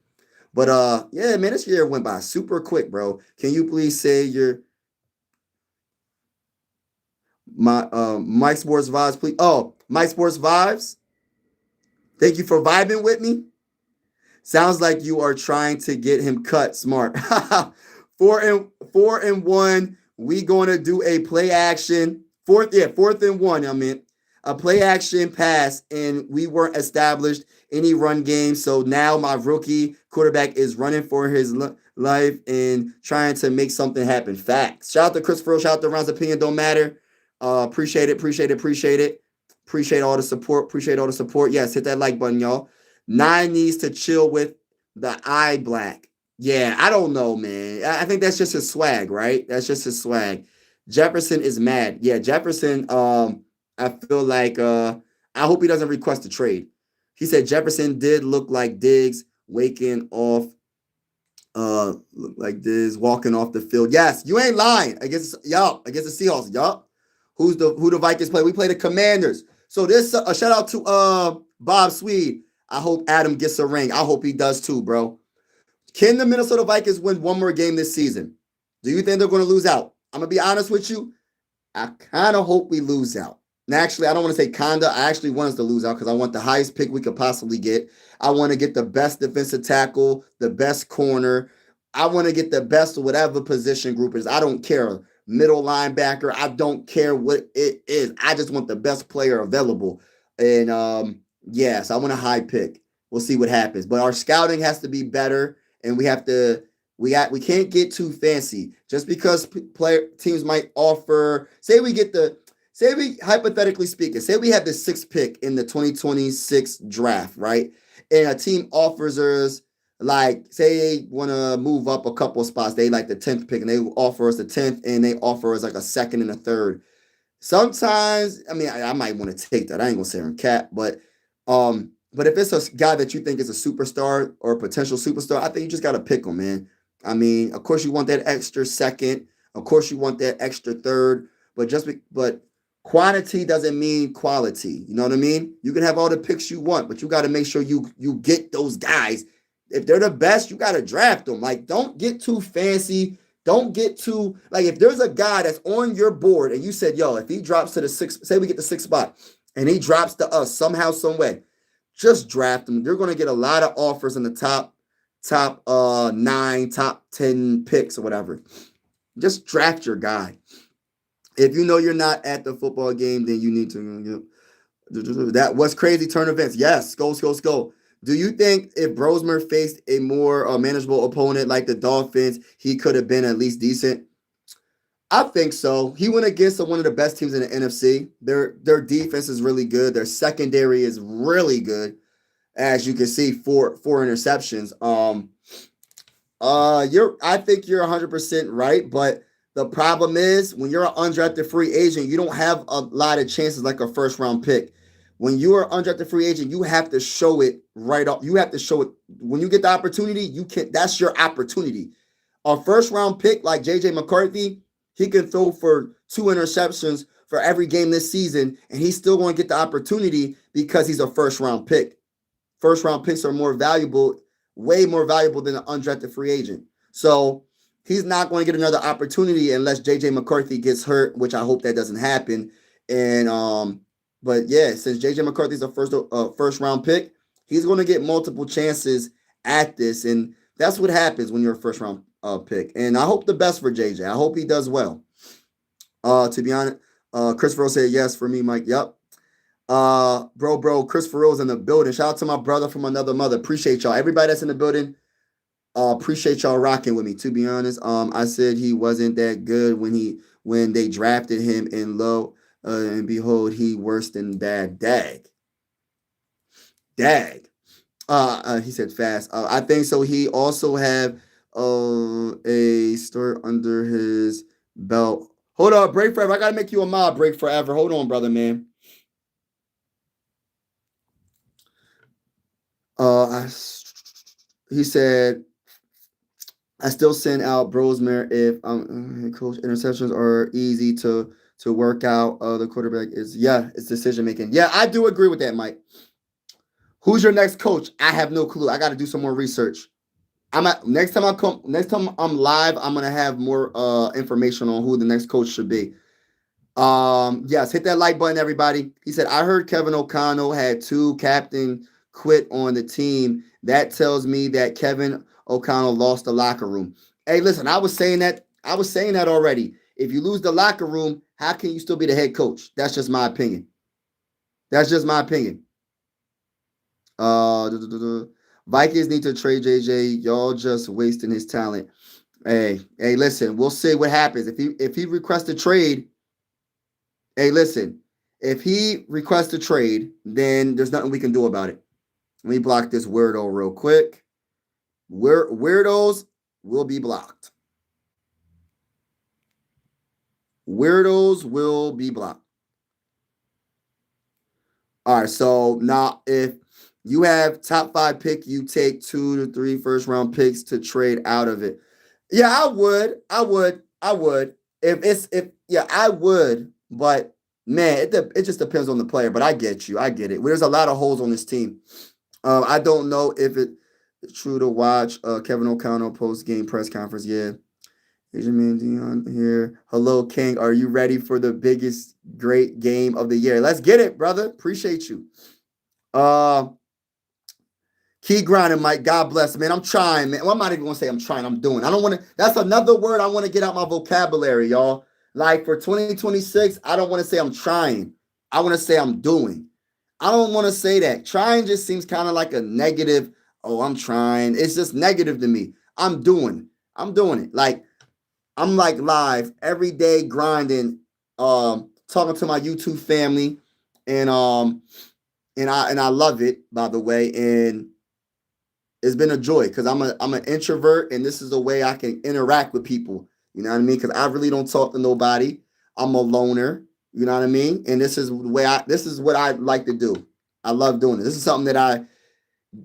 But yeah, man, this year went by super quick, bro. Can you please say Mike Sports Vibes, please? Oh, Mike Sports Vibes. Thank you for vibing with me. Sounds like you are trying to get him cut. Smart. 4-1. We gonna do a play action. Fourth and 1. I mean, a play action pass, and we weren't established any run game. So now my rookie quarterback is running for his life and trying to make something happen. Facts. Shout out to Christopher. Shout out to Ron's opinion. Don't matter. Appreciate it. Appreciate it. Appreciate it. Appreciate all the support. Appreciate all the support. Yes, hit that like button, y'all. 9 needs to chill with the eye black. Yeah, I don't know, man. I think that's just his swag, right? That's just his swag. Jefferson is mad. Yeah, Jefferson, I feel like I hope he doesn't request a trade. He said Jefferson did look like Diggs waking off look like this walking off the field. Yes, you ain't lying. Against the Seahawks. Yup. Who the Vikings play? We play the Commanders. So this a shout out to Bob Swede. I hope Adam gets a ring. I hope he does too, bro. Can the Minnesota Vikings win one more game this season? Do you think they're going to lose out? I'm going to be honest with you. I kind of hope we lose out. And actually, I don't want to say kinda. I actually want us to lose out because I want the highest pick we could possibly get. I want to get the best defensive tackle, the best corner. I want to get the best whatever position group is. I don't care. Middle linebacker. I don't care what it is. I just want the best player available. And yes, I want a high pick. We'll see what happens. But our scouting has to be better, and we can't get too fancy. Just because teams might offer, say we hypothetically speaking, say we have the 6th pick in the 2026 draft, right? And a team offers us, like, say they want to move up a couple of spots. They like the 10th pick, and they offer us the 10th, and they offer us like a 2nd and a 3rd. Sometimes, I mean, I might want to take that. I ain't gonna say on cap, but if it's a guy that you think is a superstar or a potential superstar, I think you just gotta pick him, man. I mean, of course you want that extra 2nd, of course you want that extra 3rd, but quantity doesn't mean quality. You know what I mean? You can have all the picks you want, but you got to make sure you get those guys. If they're the best, you got to draft them. Like, don't get too fancy. Don't get too, like, if there's a guy that's on your board and you said, yo, if he drops to the 6th, say we get the 6th spot and he drops to us somehow, some way, just draft him. You're going to get a lot of offers in the top 9, top 10 picks or whatever. Just draft your guy. If you know you're not at the football game, then you need to. That was crazy turn events. Yes, go. Do you think if Brosmer faced a more manageable opponent like the Dolphins, he could have been at least decent? I think so. He went against one of the best teams in the NFC. Their defense is really good. Their secondary is really good, as you can see. Four interceptions. I think you're 100% right, but the problem is when you're an undrafted free agent, you don't have a lot of chances like a 1st-round pick. When you are an undrafted free agent, you have to show it right off. You have to show it when you get the opportunity. You can. That's your opportunity. A 1st-round pick like J.J. McCarthy, he can throw for 2 interceptions for every game this season, and he's still going to get the opportunity because he's a 1st-round pick. 1st-round picks are more valuable, way more valuable than an undrafted free agent. So he's not going to get another opportunity unless J.J. McCarthy gets hurt, which I hope that doesn't happen. And but yeah, since J.J. McCarthy's a 1st-round pick, he's going to get multiple chances at this, and that's what happens when you're a 1st-round pick. And I hope the best for J.J. I hope he does well. To be honest, Christopher said yes for me, Mike. Yep. Bro, Christopher Rose in the building. Shout out to my brother from another mother. Appreciate y'all. Everybody that's in the building. Appreciate y'all rocking with me. To be honest, I said he wasn't that good when they drafted him in low, and behold, he worse than bad. Dag. He said fast. I think so. He also have a start under his belt. Hold on, break forever. I gotta make you a mob. Break forever. Hold on, brother, man. He said, I still send out Brosmer if coach interceptions are easy to work out. The quarterback is it's decision making. Yeah, I do agree with that, Mike. Who's your next coach? I have no clue. I got to do some more research. Next time I'm live, I'm gonna have more information on who the next coach should be. Yes, hit that like button, everybody. He said, I heard Kevin O'Connell had 2 captain quit on the team. That tells me that Kevin O'Connell lost the locker room. Hey, listen, I was saying that already. If you lose the locker room, how can you still be the head coach? That's just my opinion. Vikings need to trade JJ. Y'all just wasting his talent. Hey, listen, we'll see what happens. If he requests a trade, hey, listen, if he requests a trade, then there's nothing we can do about it. Let me block this weirdo real quick. Weirdos will be blocked. Weirdos will be blocked. All right, so now if you have top 5 pick, you take 2 to 3 first round picks to trade out of it. Yeah, I would. I would, but man, it just depends on the player. But I get you. I get it. There's a lot of holes on this team. I don't know if it's true to watch Kevin O'Connell post game press conference. Yeah. Asian Man Dion here. Hello, King. Are you ready for the biggest great game of the year? Let's get it, brother. Appreciate you. Keep grinding, Mike. God bless, man. I'm trying, man. Well, I'm not even gonna say I'm trying. I'm doing. I don't want to. That's another word I want to get out my vocabulary, y'all. Like for 2026, I don't want to say I'm trying. I want to say I'm doing. I don't want to say that. Trying just seems kind of like a negative. Oh, I'm trying. It's just negative to me. I'm doing. I'm doing it. Like I'm like live every day grinding, talking to my YouTube family, and I love it, by the way, and it's been a joy because I'm an introvert, and this is a way I can interact with people. You know what I mean? Because I really don't talk to nobody. I'm a loner. You know what I mean? And this is what I like to do. I love doing it. This is something that I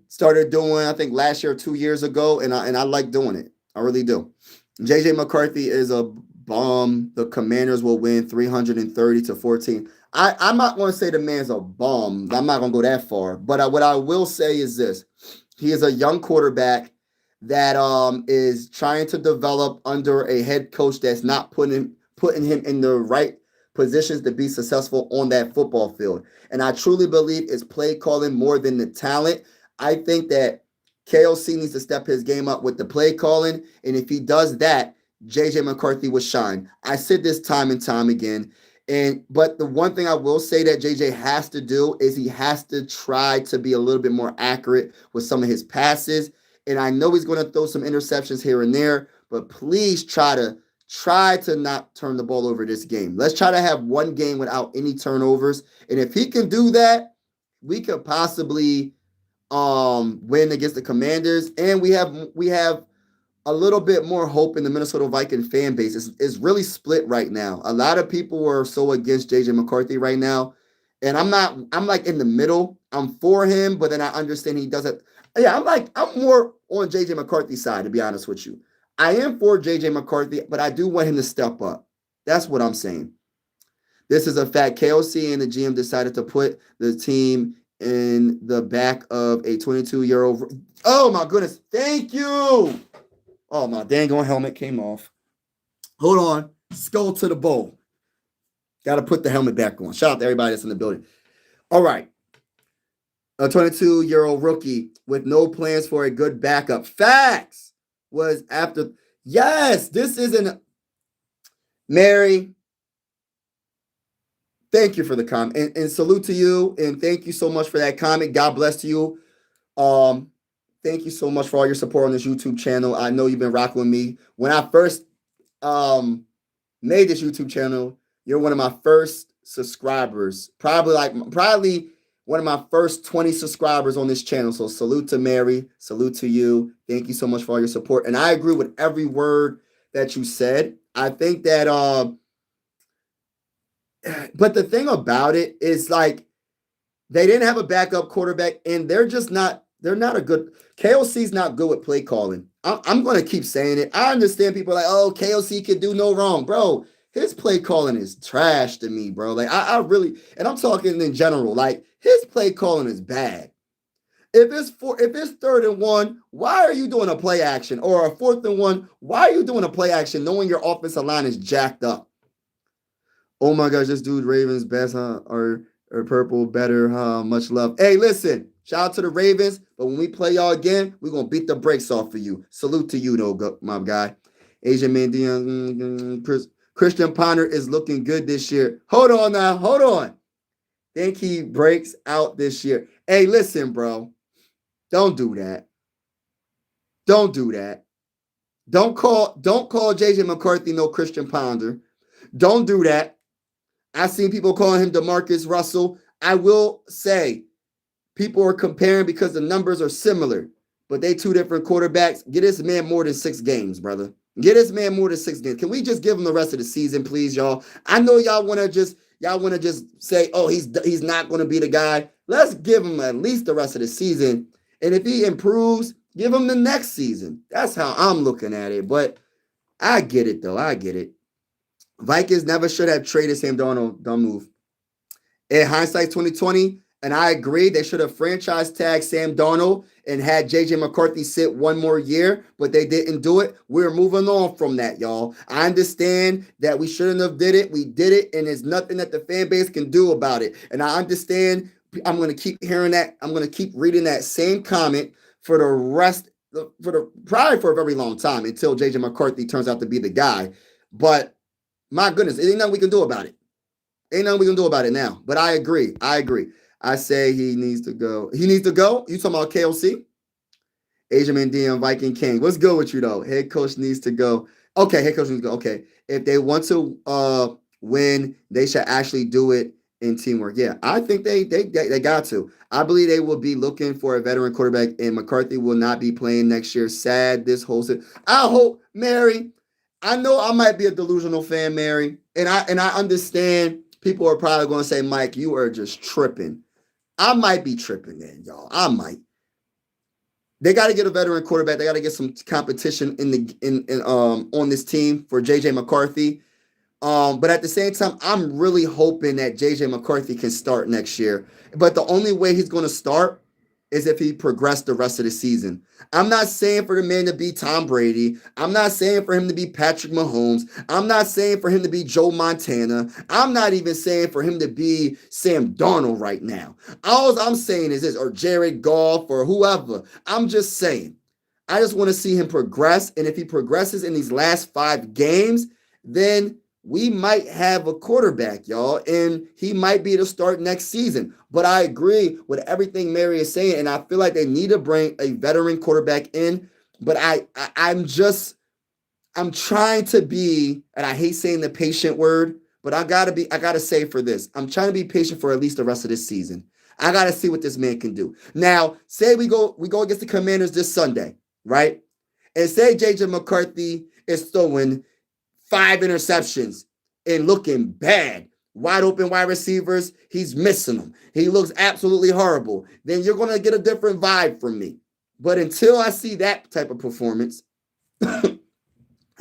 started doing, I think last year or 2 years ago, and I like doing it. I really do. JJ McCarthy is a bum. The Commanders will win 330-14. I'm not going to say the man's a bum. I'm not going to go that far. But what I will say is this. He is a young quarterback that is trying to develop under a head coach that's not putting him in the right positions to be successful on that football field. And I truly believe it's play calling more than the talent. I think that KOC needs to step his game up with the play calling. And if he does that, JJ McCarthy will shine. I said this time and time again. But the one thing I will say that JJ has to do is he has to try to be a little bit more accurate with some of his passes. And I know he's going to throw some interceptions here and there, but please try to not turn the ball over this game. Let's try to have one game without any turnovers. And if he can do that, we could possibly win against the Commanders. And we have a little bit more hope in the Minnesota Viking fan base. It's really split right now. A lot of people are so against JJ McCarthy right now. And I'm like in the middle. I'm for him, but then I understand he doesn't. Yeah, I'm more on JJ McCarthy's side, to be honest with you. I am for JJ McCarthy, but I do want him to step up. That's what I'm saying. This is a fact. KOC and the GM decided to put the team in the back of a 22-year-old. Oh, my goodness. Thank you. Oh, my dang on helmet came off. Hold on. Skull to the bowl. Got to put the helmet back on. Shout out to everybody that's in the building. All right. A 22-year-old rookie with no plans for a good backup. Facts was after. Yes, this isn't. Mary, thank you for the comment. And salute to you. And thank you so much for that comment. God bless to you. Thank you so much for all your support on this YouTube channel. I know you've been rocking with me. When I first made this YouTube channel, you're one of my first subscribers. Probably one of my first 20 subscribers on this channel. So salute to Mary. Salute to you. Thank you so much for all your support. And I agree with every word that you said. I think that but the thing about it is like they didn't have a backup quarterback, and they're not a good. KOC's not good with play calling. I'm going to keep saying it. I understand people are like, oh, KOC could do no wrong. Bro, his play calling is trash to me, bro. Like, I really, and I'm talking in general, like, his play calling is bad. If it's 3rd and 1, why are you doing a play action? Or a 4th and 1, why are you doing a play action knowing your offensive line is jacked up? Oh my gosh, this dude Ravens best, huh? Or purple better, huh? Much love. Hey, listen, shout out to the Ravens, but when we play y'all again, we're going to beat the brakes off for you. Salute to you, though, my guy. Asian Man Dion, Christian Ponder is looking good this year. Hold on now. Hold on. Think he breaks out this year. Hey, listen, bro. Don't do that. Don't do that. Don't call JJ McCarthy no Christian Ponder. Don't do that. I've seen people calling him DeMarcus Russell. I will say people are comparing because the numbers are similar, but they two different quarterbacks. Get this man more than 6 games, brother. Get this man more than 6 games. Can we just give him the rest of the season, please, y'all? I know y'all want to just say, oh, he's not going to be the guy. Let's give him at least the rest of the season. And if he improves, give him the next season. That's how I'm looking at it. But I get it, though. I get it. Vikings never should have traded Sam Darnold. Don't move. In hindsight 2020, and I agree, they should have franchise tagged Sam Darnold and had JJ McCarthy sit one more year, but they didn't do it. We're moving on from that, y'all. I understand that we shouldn't have did it. We did it, and there's nothing that the fan base can do about it. And I understand. I'm going to keep hearing that. I'm going to keep reading that same comment for probably for a very long time until JJ McCarthy turns out to be the guy. But my goodness, there ain't nothing we can do about it. Ain't nothing we can do about it now. But I agree. I say he needs to go. He needs to go. You talking about KOC? Asian Man DM Viking King. What's good with you though? Head coach needs to go. Okay, head coach needs to go. Okay. If they want to win, they should actually do it in teamwork. Yeah, I think they got to. I believe they will be looking for a veteran quarterback, and McCarthy will not be playing next year. Sad this whole season. I hope, Mary. I know I might be a delusional fan, Mary, and I understand people are probably going to say, Mike, you are just tripping. I might be tripping then, y'all. I might. They got to get a veteran quarterback. They got to get some competition on this team for JJ McCarthy. But at the same time, I'm really hoping that JJ McCarthy can start next year. But the only way he's going to start is if he progressed the rest of the season. I'm not saying for the man to be Tom Brady. I'm not saying for him to be Patrick Mahomes. I'm not saying for him to be Joe Montana. I'm not even saying for him to be Sam Darnold right now. All I'm saying is this, or Jared Goff or whoever. I'm just saying. I just want to see him progress. And if he progresses in these last 5 games, then we might have a quarterback, y'all, and he might be to start next season. But I agree with everything Mary is saying, and I feel like they need to bring a veteran quarterback in. But I'm trying to be, and I hate saying the patient word, but I gotta say for this, I'm trying to be patient for at least the rest of this season. I gotta see what this man can do. Now, say we go against the Commanders this Sunday, right? And say JJ McCarthy is throwing 5 interceptions and looking bad. Wide open wide receivers, he's missing them. He looks absolutely horrible. Then you're going to get a different vibe from me. But until I see that type of performance, I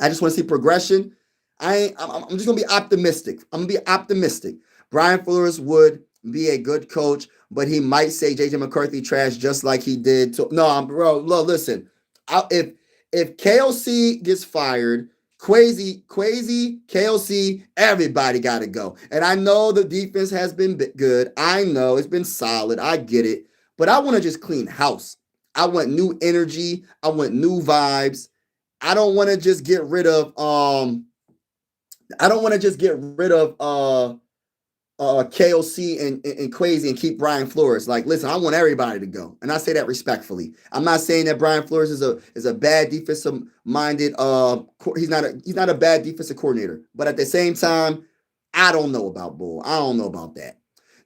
just want to see progression. I'm just going to be optimistic. I'm going to be optimistic. Brian Flores would be a good coach, but he might say JJ McCarthy trash just like he did. Bro, listen. If KOC gets fired, Quasi, KLC, everybody got to go. And I know the defense has been good. I know it's been solid. I get it. But I want to just clean house. I want new energy. I want new vibes. I don't want to just get rid of KOC and Quasi and keep Brian Flores. Like, listen, I want everybody to go, and I say that respectfully. I'm not saying that Brian Flores is a bad defensive minded. He's not a bad defensive coordinator, but at the same time, I don't know about Bull. I don't know about that.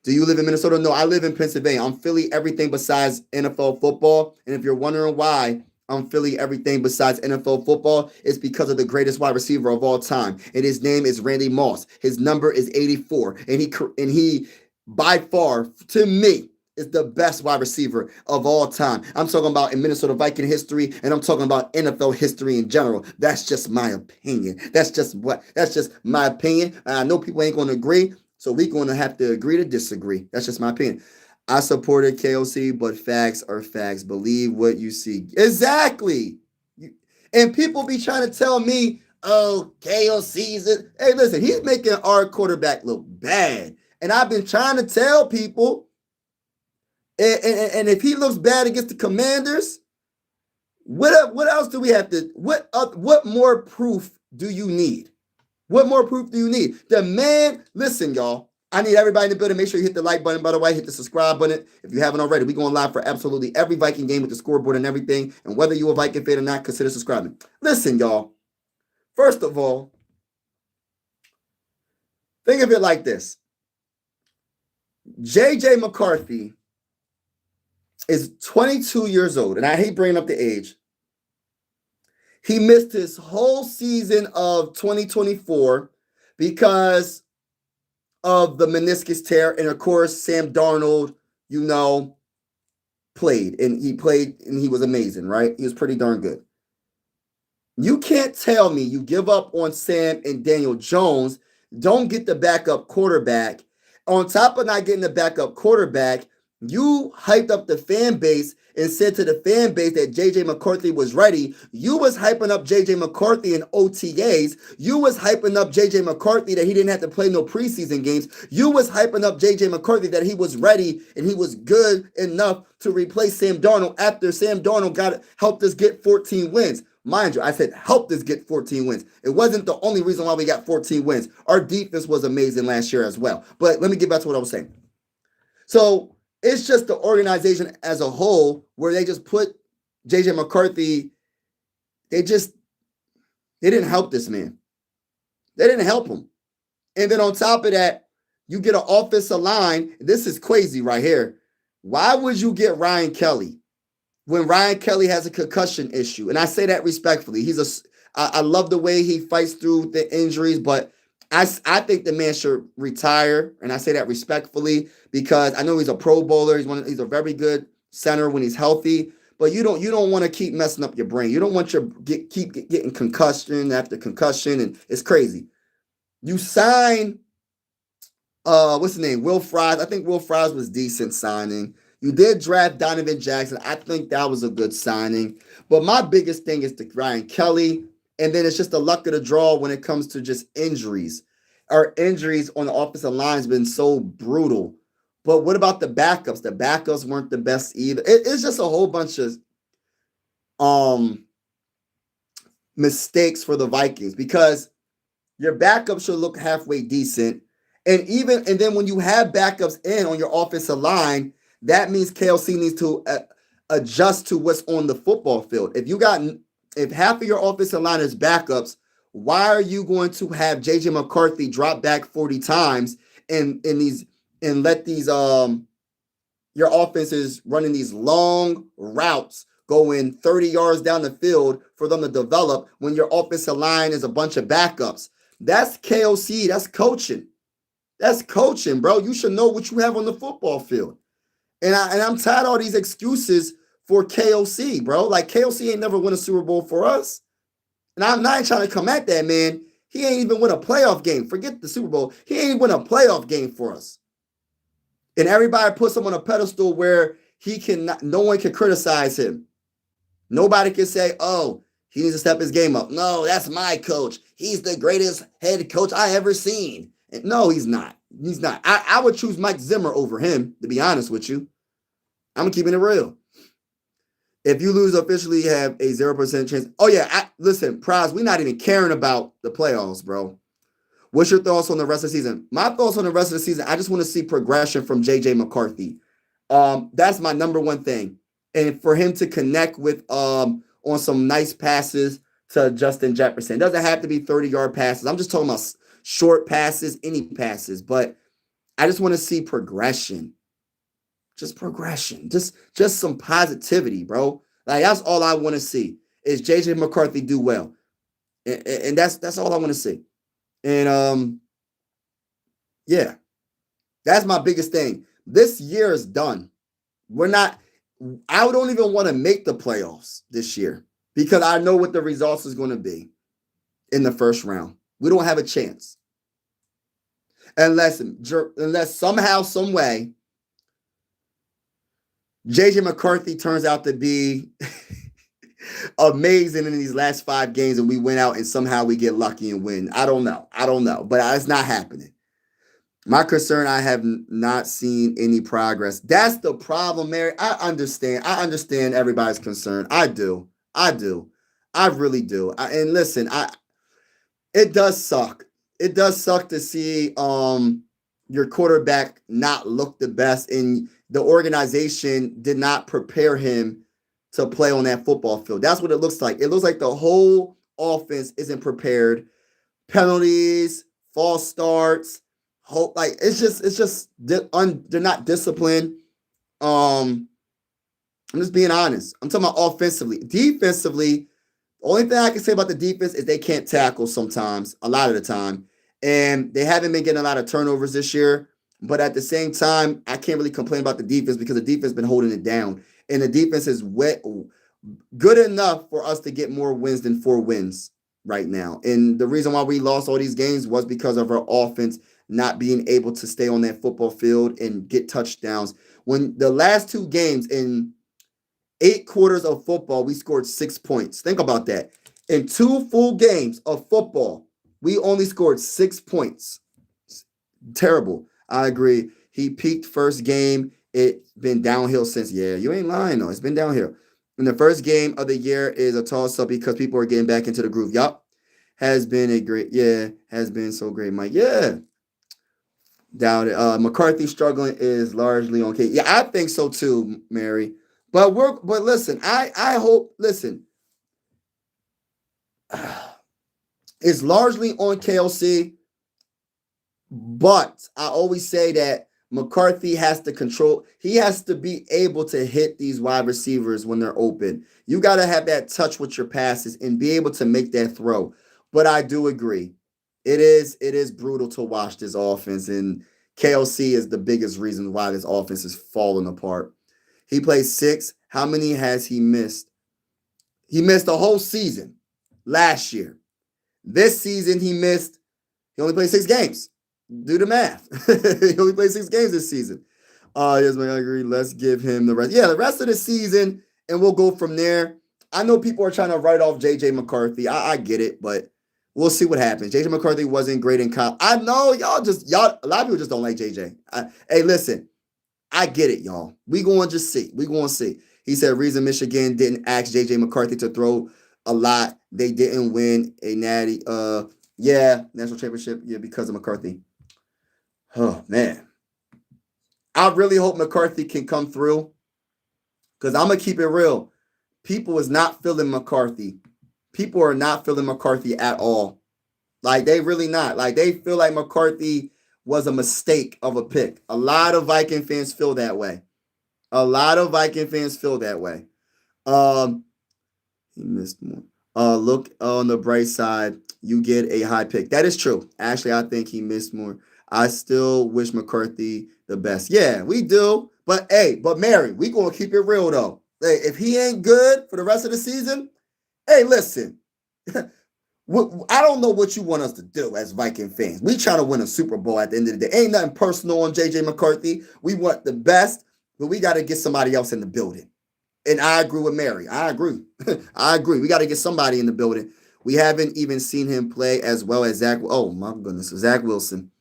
Do you live in Minnesota? No, I live in Pennsylvania. I'm Philly, everything besides NFL football. And if you're wondering why I'm Philly everything besides NFL football, it's because of the greatest wide receiver of all time. And his name is Randy Moss. His number is 84. And he by far, to me, is the best wide receiver of all time. I'm talking about in Minnesota Viking history, and I'm talking about NFL history in general. That's just my opinion. That's just my opinion. And I know people ain't going to agree, so we're going to have to agree to disagree. That's just my opinion. I supported KOC, but facts are facts. Believe what you see. Exactly. And people be trying to tell me, oh, KOC's it. Hey, listen, he's making our quarterback look bad. And I've been trying to tell people, and if he looks bad against the Commanders, what else do we have to, what more proof do you need? What more proof do you need? The man, listen, y'all. I need everybody in the building. Make sure you hit the like button, by the way. Hit the subscribe button if you haven't already. We're going live for absolutely every Viking game with the scoreboard and everything. And whether you're a Viking fan or not, consider subscribing. Listen, y'all. First of all, think of it like this. J.J. McCarthy is 22 years old, and I hate bringing up the age. He missed his whole season of 2024 because of the meniscus tear. And of course, Sam Darnold, played. And he was amazing, right? He was pretty darn good. You can't tell me you give up on Sam and Daniel Jones, don't get the backup quarterback. On top of not getting the backup quarterback, you hyped up the fan base and said to the fan base that J.J. McCarthy was ready. You was hyping up J.J. McCarthy in OTAs. You was hyping up J.J. McCarthy that he didn't have to play no preseason games. You was hyping up J.J. McCarthy that he was ready and he was good enough to replace Sam Darnold after Sam Darnold helped us get 14 wins. Mind you, I said helped us get 14 wins. It wasn't the only reason why we got 14 wins. Our defense was amazing last year as well. But let me get back to what I was saying. So it's just the organization as a whole where they just put J.J. McCarthy, they didn't help this man. They didn't help him. And then on top of that, you get an offensive line. This is crazy right here. Why would you get Ryan Kelly when Ryan Kelly has a concussion issue? And I say that respectfully. I love the way he fights through the injuries, but I think the man should retire, and I say that respectfully because I know he's a Pro Bowler. He's a very good center when he's healthy, but you don't want to keep messing up your brain. You don't want keep getting concussion after concussion, and it's crazy. You sign, what's his name? Will Fries. I think Will Fries was decent signing. You did draft Donovan Jackson. I think that was a good signing. But my biggest thing is the Ryan Kelly. And then it's just the luck of the draw when it comes to just injuries. Our injuries on the offensive line has been so brutal. But what about the backups? The backups weren't the best either. It's just a whole bunch of mistakes for the Vikings because your backup should look halfway decent. And then when you have backups in on your offensive line, that means KLC needs to adjust to what's on the football field. If half of your offensive line is backups, why are you going to have J.J. McCarthy drop back 40 times and let these your offenses running these long routes going 30 yards down the field for them to develop when your offensive line is a bunch of backups? That's KOC. That's coaching. That's coaching, bro. You should know what you have on the football field. And I'm tired of all these excuses for KOC, bro. Like, KOC ain't never won a Super Bowl for us. And I'm not trying to come at that, man. He ain't even win a playoff game. Forget the Super Bowl. He ain't win a playoff game for us. And everybody puts him on a pedestal where no one can criticize him. Nobody can say, oh, he needs to step his game up. No, that's my coach. He's the greatest head coach I ever seen. And no, he's not. He's not. I would choose Mike Zimmer over him, to be honest with you. I'm keeping it real. If you lose officially, you have a 0% chance. Oh, yeah. Listen, Prize, we're not even caring about the playoffs, bro. What's your thoughts on the rest of the season? My thoughts on the rest of the season, I just want to see progression from J.J. McCarthy. That's my number one thing. And for him to connect with on some nice passes to Justin Jefferson. It doesn't have to be 30-yard passes. I'm just talking about short passes, any passes. But I just want to see progression. Just progression. Just some positivity, bro. Like, that's all I want to see is J.J. McCarthy do well. And that's all I want to see. And yeah, that's my biggest thing. This year is done. I don't even want to make the playoffs this year because I know what the results is going to be in the first round. We don't have a chance. Unless somehow, some way, J.J. McCarthy turns out to be amazing in these last 5 games and we win out and somehow we get lucky and win. I don't know. But it's not happening. My concern, I have not seen any progress. That's the problem, Mary. I understand everybody's concern. I do. I really do. And listen, it does suck. It does suck to see your quarterback not look the best, and the organization did not prepare him to play on that football field. That's what it looks like. It looks like the whole offense isn't prepared. Penalties, false starts, hope like it's just they're not disciplined. Um, I'm just being honest. I'm talking about offensively. Defensively, the only thing I can say about the defense is they can't tackle sometimes, a lot of the time. And they haven't been getting a lot of turnovers this year. But at the same time, I can't really complain about the defense because the defense has been holding it down. And the defense is good enough for us to get more wins than 4 wins right now. And the reason why we lost all these games was because of our offense not being able to stay on that football field and get touchdowns. When the last 2 games in 8 quarters of football, we scored 6 points. Think about that. In 2 full games of football, we only scored 6 points. Terrible. I agree. He peaked first game. It's been downhill since. Yeah, you ain't lying though. It's been downhill. And the first game of the year is a toss up because people are getting back into the groove. Yup. Has been a great, yeah, has been so great, Mike. Yeah. Doubt it. McCarthy struggling is largely on K. Yeah, I think so too, Mary. But listen, I hope listen. It's largely on KLC, but I always say that McCarthy has to control, he has to be able to hit these wide receivers when they're open. You got to have that touch with your passes and be able to make that throw. But I do agree. It is brutal to watch this offense, and KLC is the biggest reason why this offense is falling apart. He plays 6. How many has he missed? He missed the whole season last year. This season, he only played 6 games. Do the math. He only played 6 games this season. Yes, man, I agree. Let's give him the rest. Yeah, the rest of the season, and we'll go from there. I know people are trying to write off J.J. McCarthy. I get it, but we'll see what happens. J.J. McCarthy wasn't great in college. I know y'all, a lot of people just don't like J.J. Hey, listen, I get it, y'all. We going to just see. We going to see. He said reason Michigan didn't ask J.J. McCarthy to throw a lot. They didn't win a natty. Yeah, national championship. Yeah, because of McCarthy. Oh man, I really hope McCarthy can come through because I'm gonna keep it real. People is not feeling McCarthy. People are not feeling McCarthy at all. Like they really not. Like they feel like McCarthy was a mistake of a pick. A lot of Viking fans feel that way. A lot of Viking fans feel that way. Um, he missed more. Look on the bright side, you get a high pick. That is true. Actually, I think he missed more. I still wish McCarthy the best. Yeah, we do. But hey, but Mary, we gonna keep it real though. Hey, if he ain't good for the rest of the season, hey, listen. I don't know what you want us to do as Viking fans. We try to win a Super Bowl at the end of the day. Ain't nothing personal on JJ McCarthy. We want the best, but we got to get somebody else in the building. And I agree with Mary. I agree. I agree. We got to get somebody in the building. We haven't even seen him play as well as Zach. Oh, my goodness. Zach Wilson.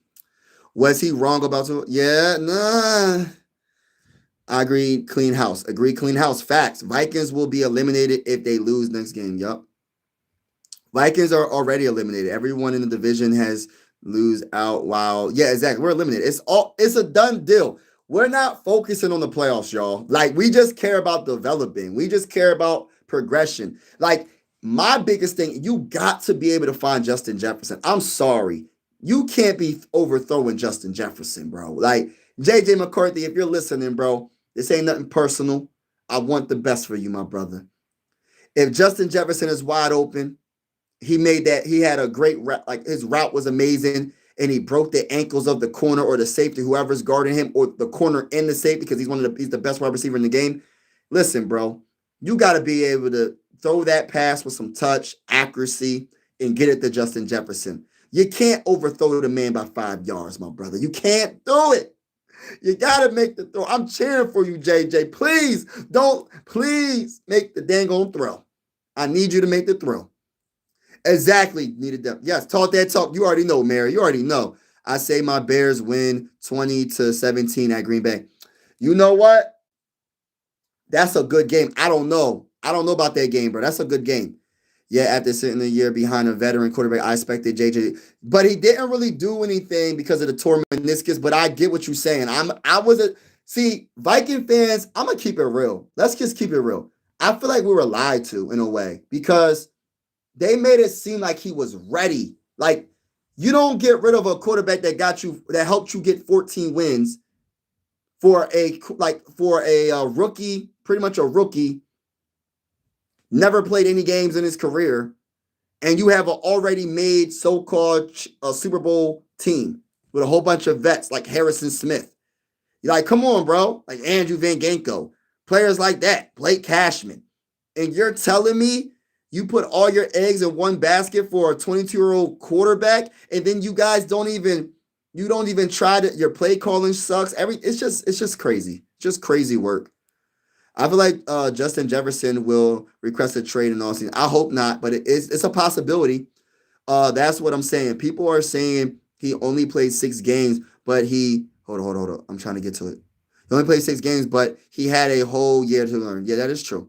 Was he wrong about it? Yeah, nah. I agree. Clean house. Agree. Clean house. Facts. Vikings will be eliminated if they lose next game. Yup. Vikings are already eliminated. Everyone in the division has lose out. Wow. Yeah, exactly. We're eliminated. It's a done deal. We're not focusing on the playoffs, y'all. Like, we just care about developing. We just care about progression. Like, my biggest thing, you got to be able to find Justin Jefferson. I'm sorry. You can't be overthrowing Justin Jefferson, bro. Like, JJ McCarthy, if you're listening, bro, this ain't nothing personal. I want the best for you, my brother. If Justin Jefferson is wide open, he had a great route, like his route was amazing, and he broke the ankles of the corner or the safety, whoever's guarding him, or the corner in the safety, because he's the best wide receiver in the game. Listen, bro, you got to be able to throw that pass with some touch, accuracy, and get it to Justin Jefferson. You can't overthrow the man by 5 yards, my brother. You can't do it. You got to make the throw. I'm cheering for you, JJ. Please make the dang on throw. I need you to make the throw. Exactly. Needed them. Yes, talk that talk. You already know, Mary. You already know. I say my Bears win 20-17 at Green Bay. You know what? That's a good game. I don't know. I don't know about that game, bro. That's a good game. Yeah, after sitting a year behind a veteran quarterback, I expected JJ, but he didn't really do anything because of the torn meniscus. But I get what you're saying. I was a see Viking fans. I'm gonna keep it real. Let's just keep it real. I feel like we were lied to in a way because they made it seem like he was ready. Like you don't get rid of a quarterback that helped you get 14 wins for a rookie, pretty much a rookie, never played any games in his career, and you have an already made so-called Super Bowl team with a whole bunch of vets like Harrison Smith. You're like, come on, bro. Like Andrew Van Ginkel, players like that, Blake Cashman. And you're telling me you put all your eggs in one basket for a 22-year-old quarterback, and then you guys don't even try to. Your play calling sucks. It's just crazy. Just crazy work. I feel like Justin Jefferson will request a trade in all season. I hope not, but it's a possibility. That's what I'm saying. People are saying he only played 6 games, but he hold on. I'm trying to get to it. He only played 6 games, but he had a whole year to learn. Yeah, that is true.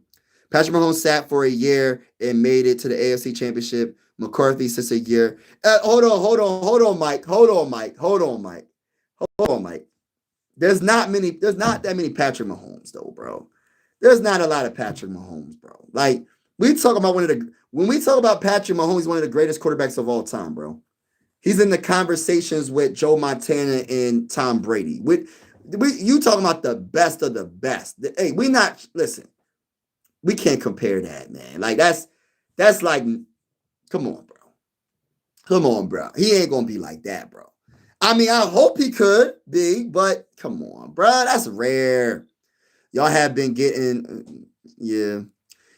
Patrick Mahomes sat for a year and made it to the AFC Championship. McCarthy sits a year. Hold on, Mike. There's not that many Patrick Mahomes though, bro. There's not a lot of Patrick Mahomes, bro. Like when we talk about Patrick Mahomes, he's one of the greatest quarterbacks of all time, bro. He's in the conversations with Joe Montana and Tom Brady. You talking about the best of the best. Hey, we can't compare that, man. Like that's like, come on, bro. Come on, bro. He ain't gonna be like that, bro. I mean, I hope he could be, but come on, bro. That's rare. Y'all have been getting, yeah.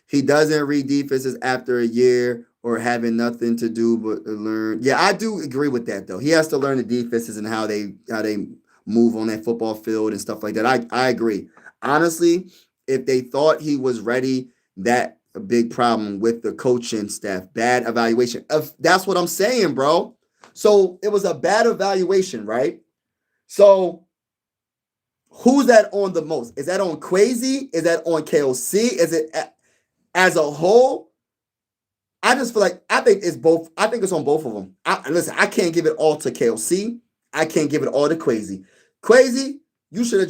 He doesn't read defenses after a year or having nothing to do but learn. Yeah, I do agree with that though. He has to learn the defenses and how they move on that football field and stuff like that. I agree. Honestly, if they thought he was ready, that a big problem with the coaching staff, bad evaluation. That's what I'm saying, bro. So it was a bad evaluation, right? So who's that on the most? Is that on Crazy? Is that on KOC? Is it as a whole? I just feel like I think it's both. I think it's on both of them. Listen, I can't give it all to KOC. I can't give it all to Crazy. Crazy, you should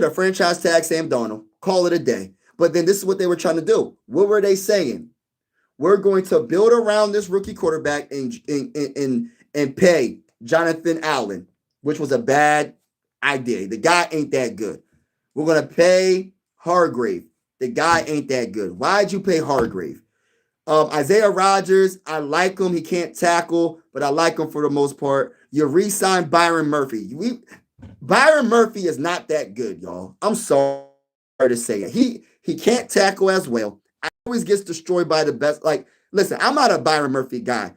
have franchise tag Sam Darnold. Call it a day. But then this is what they were trying to do. What were they saying? We're going to build around this rookie quarterback and pay Jonathan Allen, which was a bad idea. The guy ain't that good. We're going to pay Hargrave. The guy ain't that good. Why'd you pay Hargrave? Isaiah Rodgers, I like him. He can't tackle, but I like him for the most part. You re-signed Byron Murphy. Byron Murphy is not that good, y'all. I'm sorry to say it. He can't tackle as well. I always gets destroyed by the best. Like, listen, I'm not a Byron Murphy guy.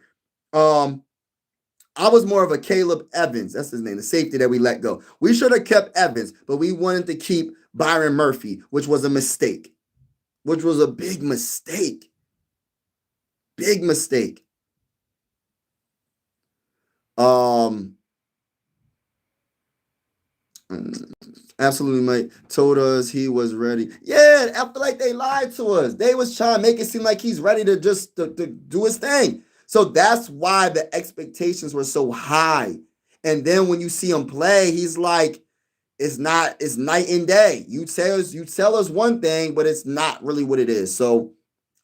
I was more of a Caleb Evans. That's his name, the safety that we let go. We should have kept Evans, but we wanted to keep Byron Murphy, which was a mistake. Which was a big mistake. Big mistake. Absolutely, Mike told us he was ready. Yeah, I feel like they lied to us. They was trying to make it seem like he's ready to just to do his thing. So that's why the expectations were so high. And then when you see him play, he's like, it's night and day. You tell us one thing, but it's not really what it is. So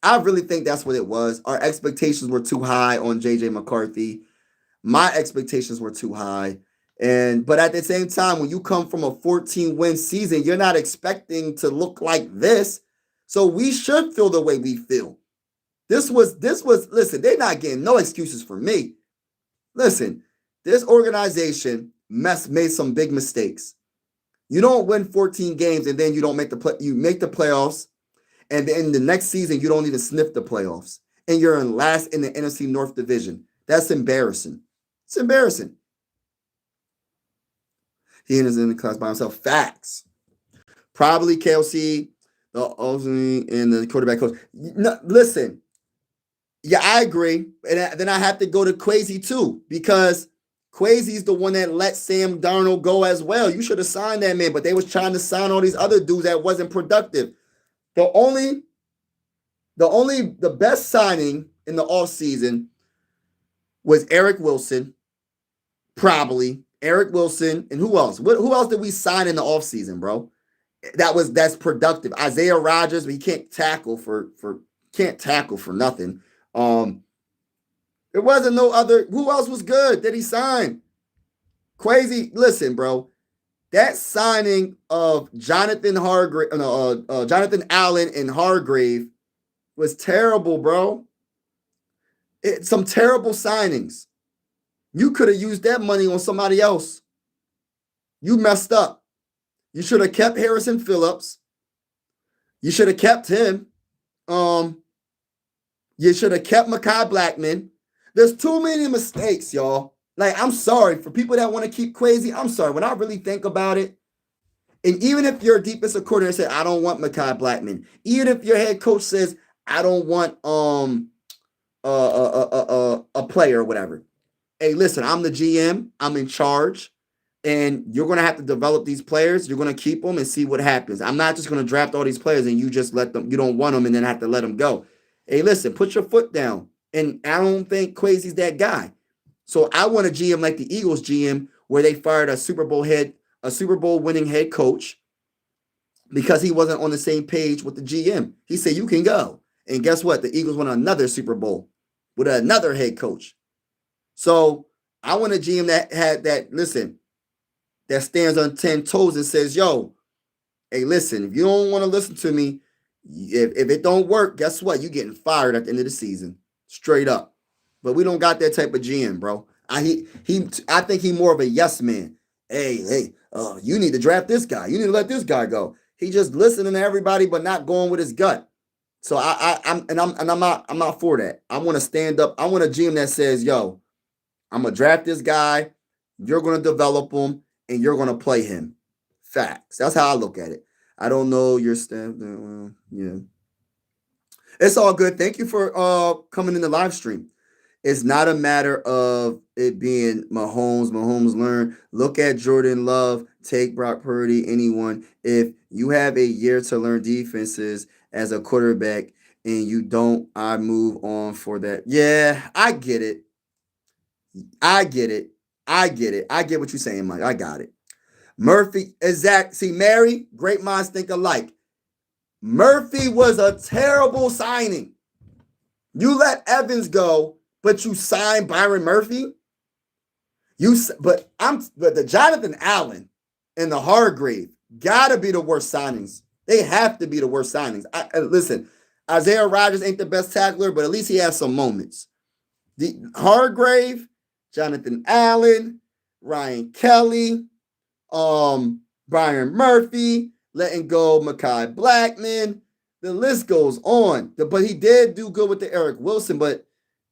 I really think that's what it was. Our expectations were too high on JJ McCarthy. My expectations were too high. But at the same time, when you come from a 14-win season, you're not expecting to look like this. So we should feel the way we feel. This was, listen, they're not getting no excuses for me. Listen, this organization made some big mistakes. You don't win 14 games and then you don't make you make the playoffs, and then the next season you don't even sniff the playoffs, and you're in last in the NFC North Division. That's embarrassing. It's embarrassing. He is in the class by himself. Facts. Probably KLC, and the quarterback coach. No, listen. Yeah, I agree. And then I have to go to Crazy too, because Crazy's the one that let Sam Darnold go as well. You should have signed that man, but they was trying to sign all these other dudes that wasn't productive. The only The best signing in the offseason was Eric Wilson, probably. Eric Wilson, and who else? Who else did we sign in the offseason, bro? That's productive. Isaiah Rodgers, but he can't tackle for nothing. There wasn't no other. Who else was good that he signed? Crazy. Listen, bro. That signing of Jonathan Allen and Hargrave was terrible, bro. Some terrible signings. You could have used that money on somebody else. You messed up. You should have kept Harrison Phillips. You should have kept him. You should have kept Mekhi Blackman. There's too many mistakes, y'all. Like, I'm sorry for people that want to keep crazy. I'm sorry. When I really think about it, and even if your defensive coordinator said, I don't want Mekhi Blackman, even if your head coach says, I don't want a player or whatever. Hey, listen, I'm the GM. I'm in charge. And you're going to have to develop these players. You're going to keep them and see what happens. I'm not just going to draft all these players and you just let them, you don't want them and then have to let them go. Hey, listen, put your foot down. And I don't think Quasi's that guy. So I want a GM like the Eagles GM where they fired a Super Bowl winning head coach because he wasn't on the same page with the GM. He said, you can go. And guess what? The Eagles won another Super Bowl with another head coach. So I want a GM that had that, listen, that stands on 10 toes and says, yo, hey, listen, if you don't want to listen to me, if it don't work, guess what? You're getting fired at the end of the season. Straight up. But we don't got that type of GM, bro. I think he's more of a yes man. Hey, you need to draft this guy. You need to let this guy go. He just listening to everybody, but not going with his gut. So I'm not for that. I want to stand up. I want a GM that says, yo, I'm gonna draft this guy. You're gonna develop him, and you're gonna play him. Facts. That's how I look at it. I don't know your stand. Yeah, it's all good. Thank you for coming in the live stream. It's not a matter of it being Mahomes. Mahomes learn. Look at Jordan Love. Take Brock Purdy. Anyone. If you have a year to learn defenses as a quarterback and you don't, I move on for that. Yeah, I get it. I get it. I get what you're saying, Mike. I got it. Murphy, exact. See, Mary, great minds think alike. Murphy was a terrible signing. You let Evans go, but you signed Byron Murphy. But the Jonathan Allen and the Hargrave gotta be the worst signings. They have to be the worst signings. Listen, Isaiah Rodgers ain't the best tackler, but at least he has some moments. The Hargrave, Jonathan Allen, Ryan Kelly, Byron Murphy, letting go Mekhi Blackman. The list goes on. But he did do good with the Eric Wilson, but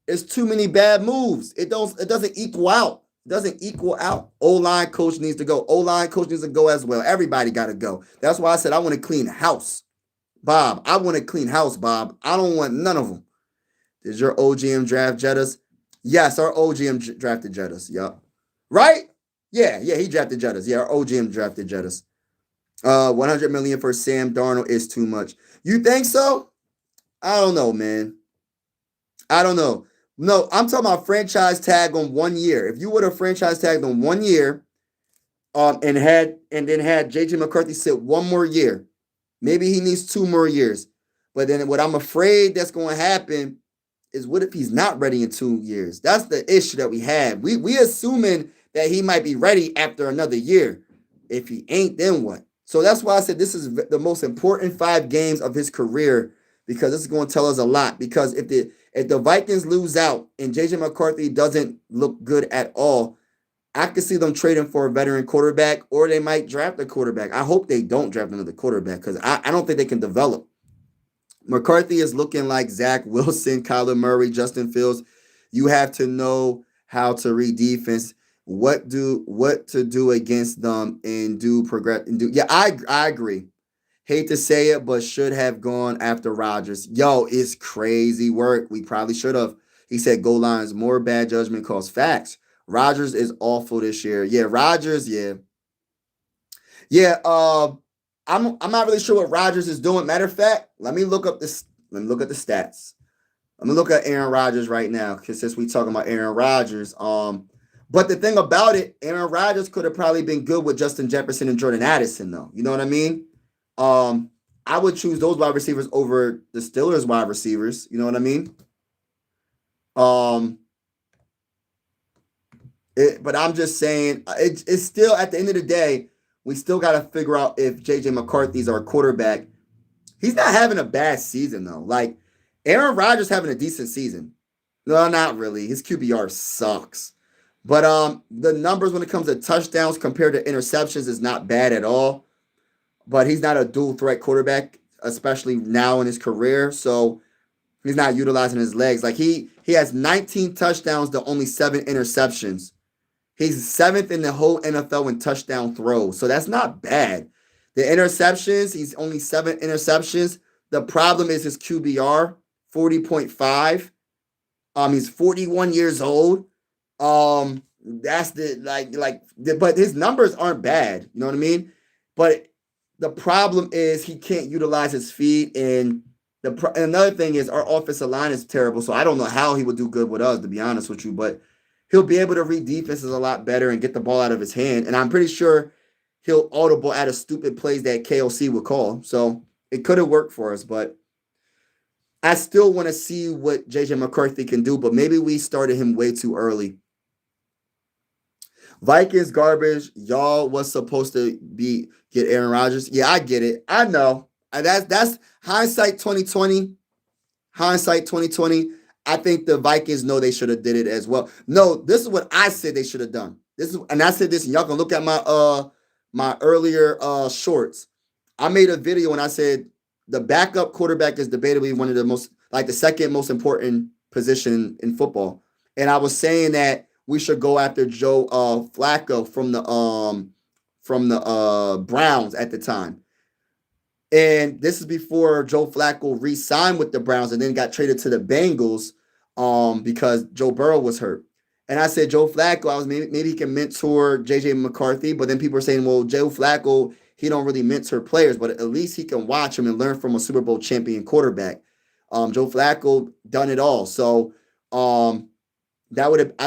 it's too many bad moves. It doesn't equal out. It doesn't equal out. O-line coach needs to go. O-line coach needs to go as well. Everybody got to go. That's why I said I want to clean house. Bob, I want to clean house, Bob. I don't want none of them. Did your OGM draft Jettas? Yes, our OGM drafted Jettas. Yup. Right? Yeah, he drafted Jettas. Yeah, our OGM drafted Jettas. 100 million for Sam Darnold is too much. You think so? I don't know, man. I don't know. No, I'm talking about franchise tag on 1 year. If you would have franchise tagged on 1 year, and then had JJ McCarthy sit 1 more year, maybe he needs 2 more years. But then what I'm afraid that's going to happen is what if he's not ready in 2 years? That's the issue that we have. We assuming that he might be ready after another year. If he ain't, then what? So that's why I said this is the most important 5 games of his career, because this is going to tell us a lot. Because if the Vikings lose out and JJ McCarthy doesn't look good at all, I could see them trading for a veteran quarterback, or they might draft a quarterback. I hope they don't draft another quarterback, because I don't think they can develop. McCarthy is looking like Zach Wilson, Kyler Murray, Justin Fields. You have to know how to read defense, what to do against them, and do progress. And do. Yeah, I agree. Hate to say it, but should have gone after Rodgers. Yo, it's crazy work. We probably should have. He said goal lines, more bad judgment calls. Facts. Rodgers is awful this year. Yeah, Rodgers, yeah. Yeah, I'm not really sure what Rodgers is doing. Matter of fact, let me look up this. Let me look at the stats. I'm gonna look at Aaron Rodgers right now, because since we talking about Aaron Rodgers, but the thing about it, Aaron Rodgers could have probably been good with Justin Jefferson and Jordan Addison, though. You know what I mean? I would choose those wide receivers over the Steelers wide receivers. You know what I mean? But I'm just saying, it's still at the end of the day, we still got to figure out if JJ McCarthy's our quarterback. He's not having a bad season though. Like Aaron Rodgers having a decent season. No, not really. His QBR sucks. But the numbers when it comes to touchdowns compared to interceptions is not bad at all. But he's not a dual threat quarterback, especially now in his career. So he's not utilizing his legs. Like he has 19 touchdowns to only 7 interceptions. He's 7th in the whole NFL in touchdown throws. So that's not bad. The interceptions, he's only 7 interceptions. The problem is his QBR, 40.5. He's 41 years old. That's but his numbers aren't bad. You know what I mean? But the problem is he can't utilize his feet. And another thing is our offensive line is terrible. So I don't know how he would do good with us, to be honest with you. But he'll be able to read defenses a lot better and get the ball out of his hand. And I'm pretty sure he'll audible out of stupid plays that KOC would call. So it could have worked for us. But I still want to see what JJ McCarthy can do. But maybe we started him way too early. Vikings garbage. Y'all was supposed to get Aaron Rodgers. Yeah, I get it. I know. That's hindsight 2020. Hindsight 2020. I think the Vikings know they should have did it as well. No, this is what I said they should have done. And I said this, and y'all can look at my earlier shorts. I made a video and I said the backup quarterback is debatably one of the most, like the second most important position in football. And I was saying that we should go after Joe Flacco from the Browns at the time. And this is before Joe Flacco re-signed with the Browns and then got traded to the Bengals because Joe Burrow was hurt. And I said, Joe Flacco, maybe he can mentor JJ McCarthy. But then people are saying, well, Joe Flacco, he don't really mentor players, but at least he can watch him and learn from a Super Bowl champion quarterback. Joe Flacco done it all. So I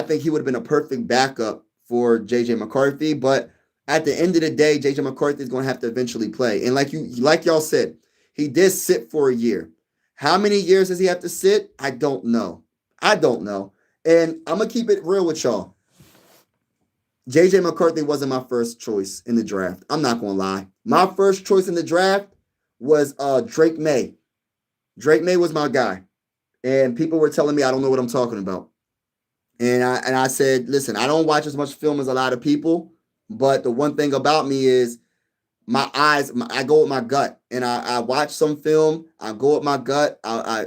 think he would have been a perfect backup for JJ McCarthy. But at the end of the day, JJ McCarthy is going to have to eventually play. And like y'all said, he did sit for a year. How many years does he have to sit? I don't know. And I'm going to keep it real with y'all. JJ McCarthy wasn't my first choice in the draft. I'm not going to lie. My first choice in the draft was Drake May. Drake May was my guy. And people were telling me I don't know what I'm talking about. And I said, listen, I don't watch as much film as a lot of people. But the one thing about me is my eyes, I go with my gut. And I watch some film. I go with my gut.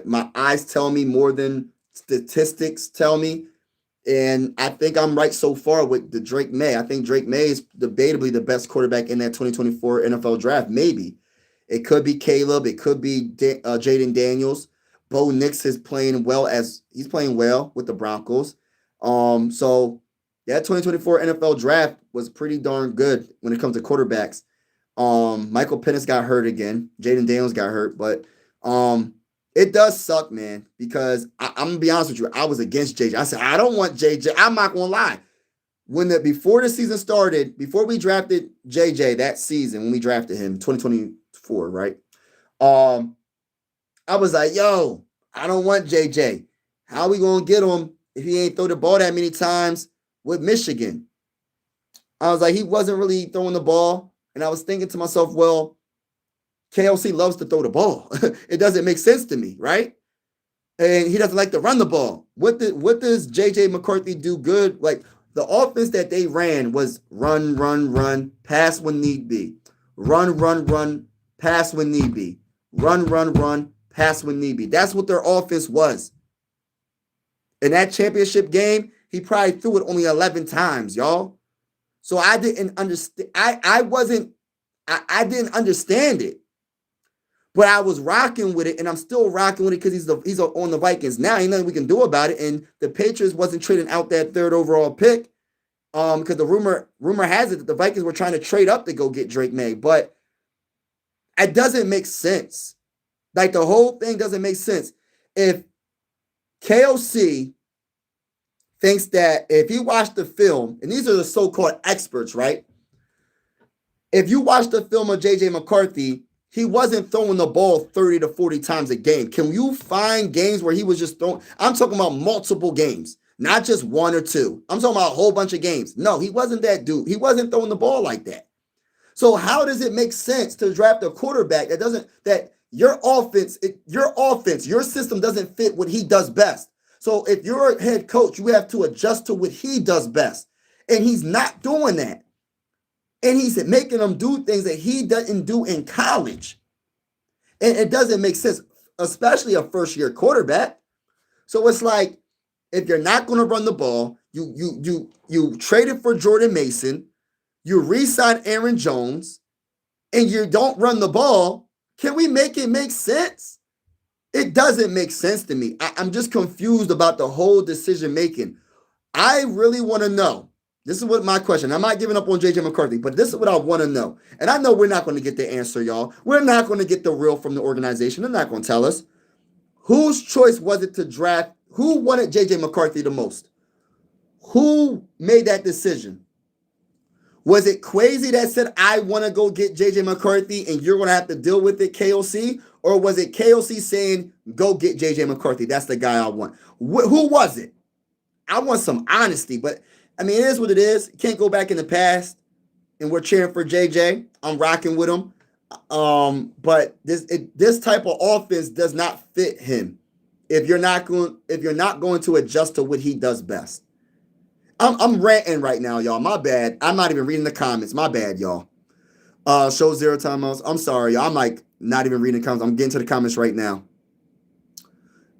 My eyes tell me more than statistics tell me. And I think I'm right so far with the Drake May. I think Drake May is debatably the best quarterback in that 2024 NFL draft. Maybe. It could be Caleb. It could be Jaden Daniels. Bo Nix is playing well he's playing well with the Broncos. So that 2024 NFL draft was pretty darn good when it comes to quarterbacks. Michael Penix got hurt again. Jaden Daniels got hurt, but it does suck, man, because I'm gonna be honest with you. I was against JJ. I said, I don't want JJ. I'm not gonna lie. Before the season started, before we drafted JJ that season, when we drafted him, 2024, right? I was like, yo, I don't want JJ. How are we gonna get him if he ain't throw the ball that many times with Michigan? I was like, he wasn't really throwing the ball. And I was thinking to myself, well, KLC loves to throw the ball. It doesn't make sense to me, right? And he doesn't like to run the ball. What does JJ McCarthy do good? Like the offense that they ran was run, pass when need be. Run, pass when need be. Run, pass when need be. That's what their offense was. In that championship game, he probably threw it only 11 times, y'all. So I didn't understand. I didn't understand it. But I was rocking with it, and I'm still rocking with it because he's on the Vikings now. Ain't nothing we can do about it. And the Patriots wasn't trading out that 3rd overall pick because the rumor has it that the Vikings were trying to trade up to go get Drake May. But it doesn't make sense Like the whole thing doesn't make sense. If KOC thinks that if you watch the film, and these are the so-called experts, right? If you watch the film of JJ McCarthy, he wasn't throwing the ball 30 to 40 times a game. Can you find games where he was just throwing? I'm talking about multiple games, not just one or two. I'm talking about a whole bunch of games. No, he wasn't that dude. He wasn't throwing the ball like that. So how does it make sense to draft a quarterback that your offense, your system doesn't fit what he does best? So if you're a head coach, you have to adjust to what he does best. And he's not doing that. And he's making them do things that he doesn't do in college. And it doesn't make sense, especially a first-year quarterback. So it's like, if you're not going to run the ball, you traded for Jordan Mason, you re-sign Aaron Jones, and you don't run the ball, can we make it make sense? It doesn't make sense to me. I'm just confused about the whole decision-making. I really want to know. This is what my question. I'm not giving up on JJ McCarthy, but this is what I want to know. And I know we're not going to get the answer, y'all. We're not going to get the real from the organization. They're not going to tell us. Whose choice was it to draft? Who wanted JJ McCarthy the most? Who made that decision? Was it Crazy that said, I want to go get JJ McCarthy and you're going to have to deal with it, KOC? Or was it KOC saying, go get JJ McCarthy? That's the guy I want. Who was it? I want some honesty, but I mean, it is what it is. Can't go back in the past, and we're cheering for JJ. I'm rocking with him. But this type of offense does not fit him. If you're not going to adjust to what he does best. I'm ranting right now, y'all. My bad. I'm not even reading the comments. My bad, y'all. Show 0 timeouts. I'm sorry, y'all. I'm like not even reading the comments. I'm getting to the comments right now.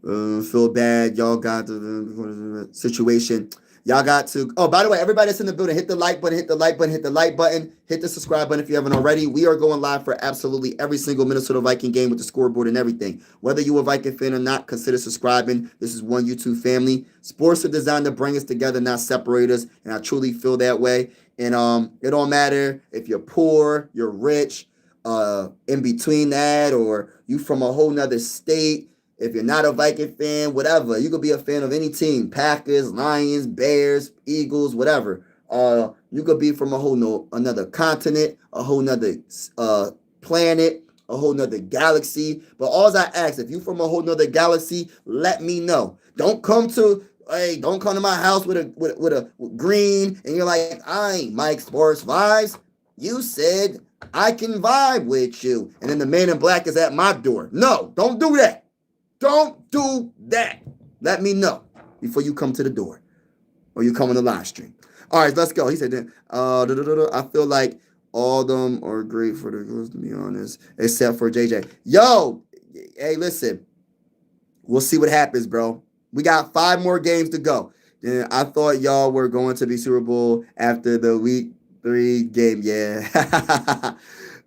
Feel bad. Y'all got the situation. Y'all got to. Oh, by the way, everybody that's in the building, hit the like button, hit the like button, hit the like button, hit the subscribe button if you haven't already. We are going live for absolutely every single Minnesota Viking game with the scoreboard and everything. Whether you're a Viking fan or not, consider subscribing. This is one YouTube family. Sports are designed to bring us together, not separate us, and I truly feel that way. And it don't matter if you're poor, you're rich, in between that, or you from a whole nother state. If you're not a Viking fan, whatever, you could be a fan of any team, Packers, Lions, Bears, Eagles, whatever. You could be from another continent, a whole nother planet, a whole nother galaxy. But all I ask, if you from a whole nother galaxy, let me know. Don't come to my house with a green and you're like, I ain't Mike Sports Vibes. You said I can vibe with you. And then the man in black is at my door. No, don't do that. Don't do that. Let me know before you come to the door or you come on the live stream. All right, let's go. He said, I feel like all of them are great for the girls, to be honest, except for JJ. Yo, hey, listen. We'll see what happens, bro. We got 5 more games to go. And I thought y'all were going to be Super Bowl after the week 3 game. Yeah.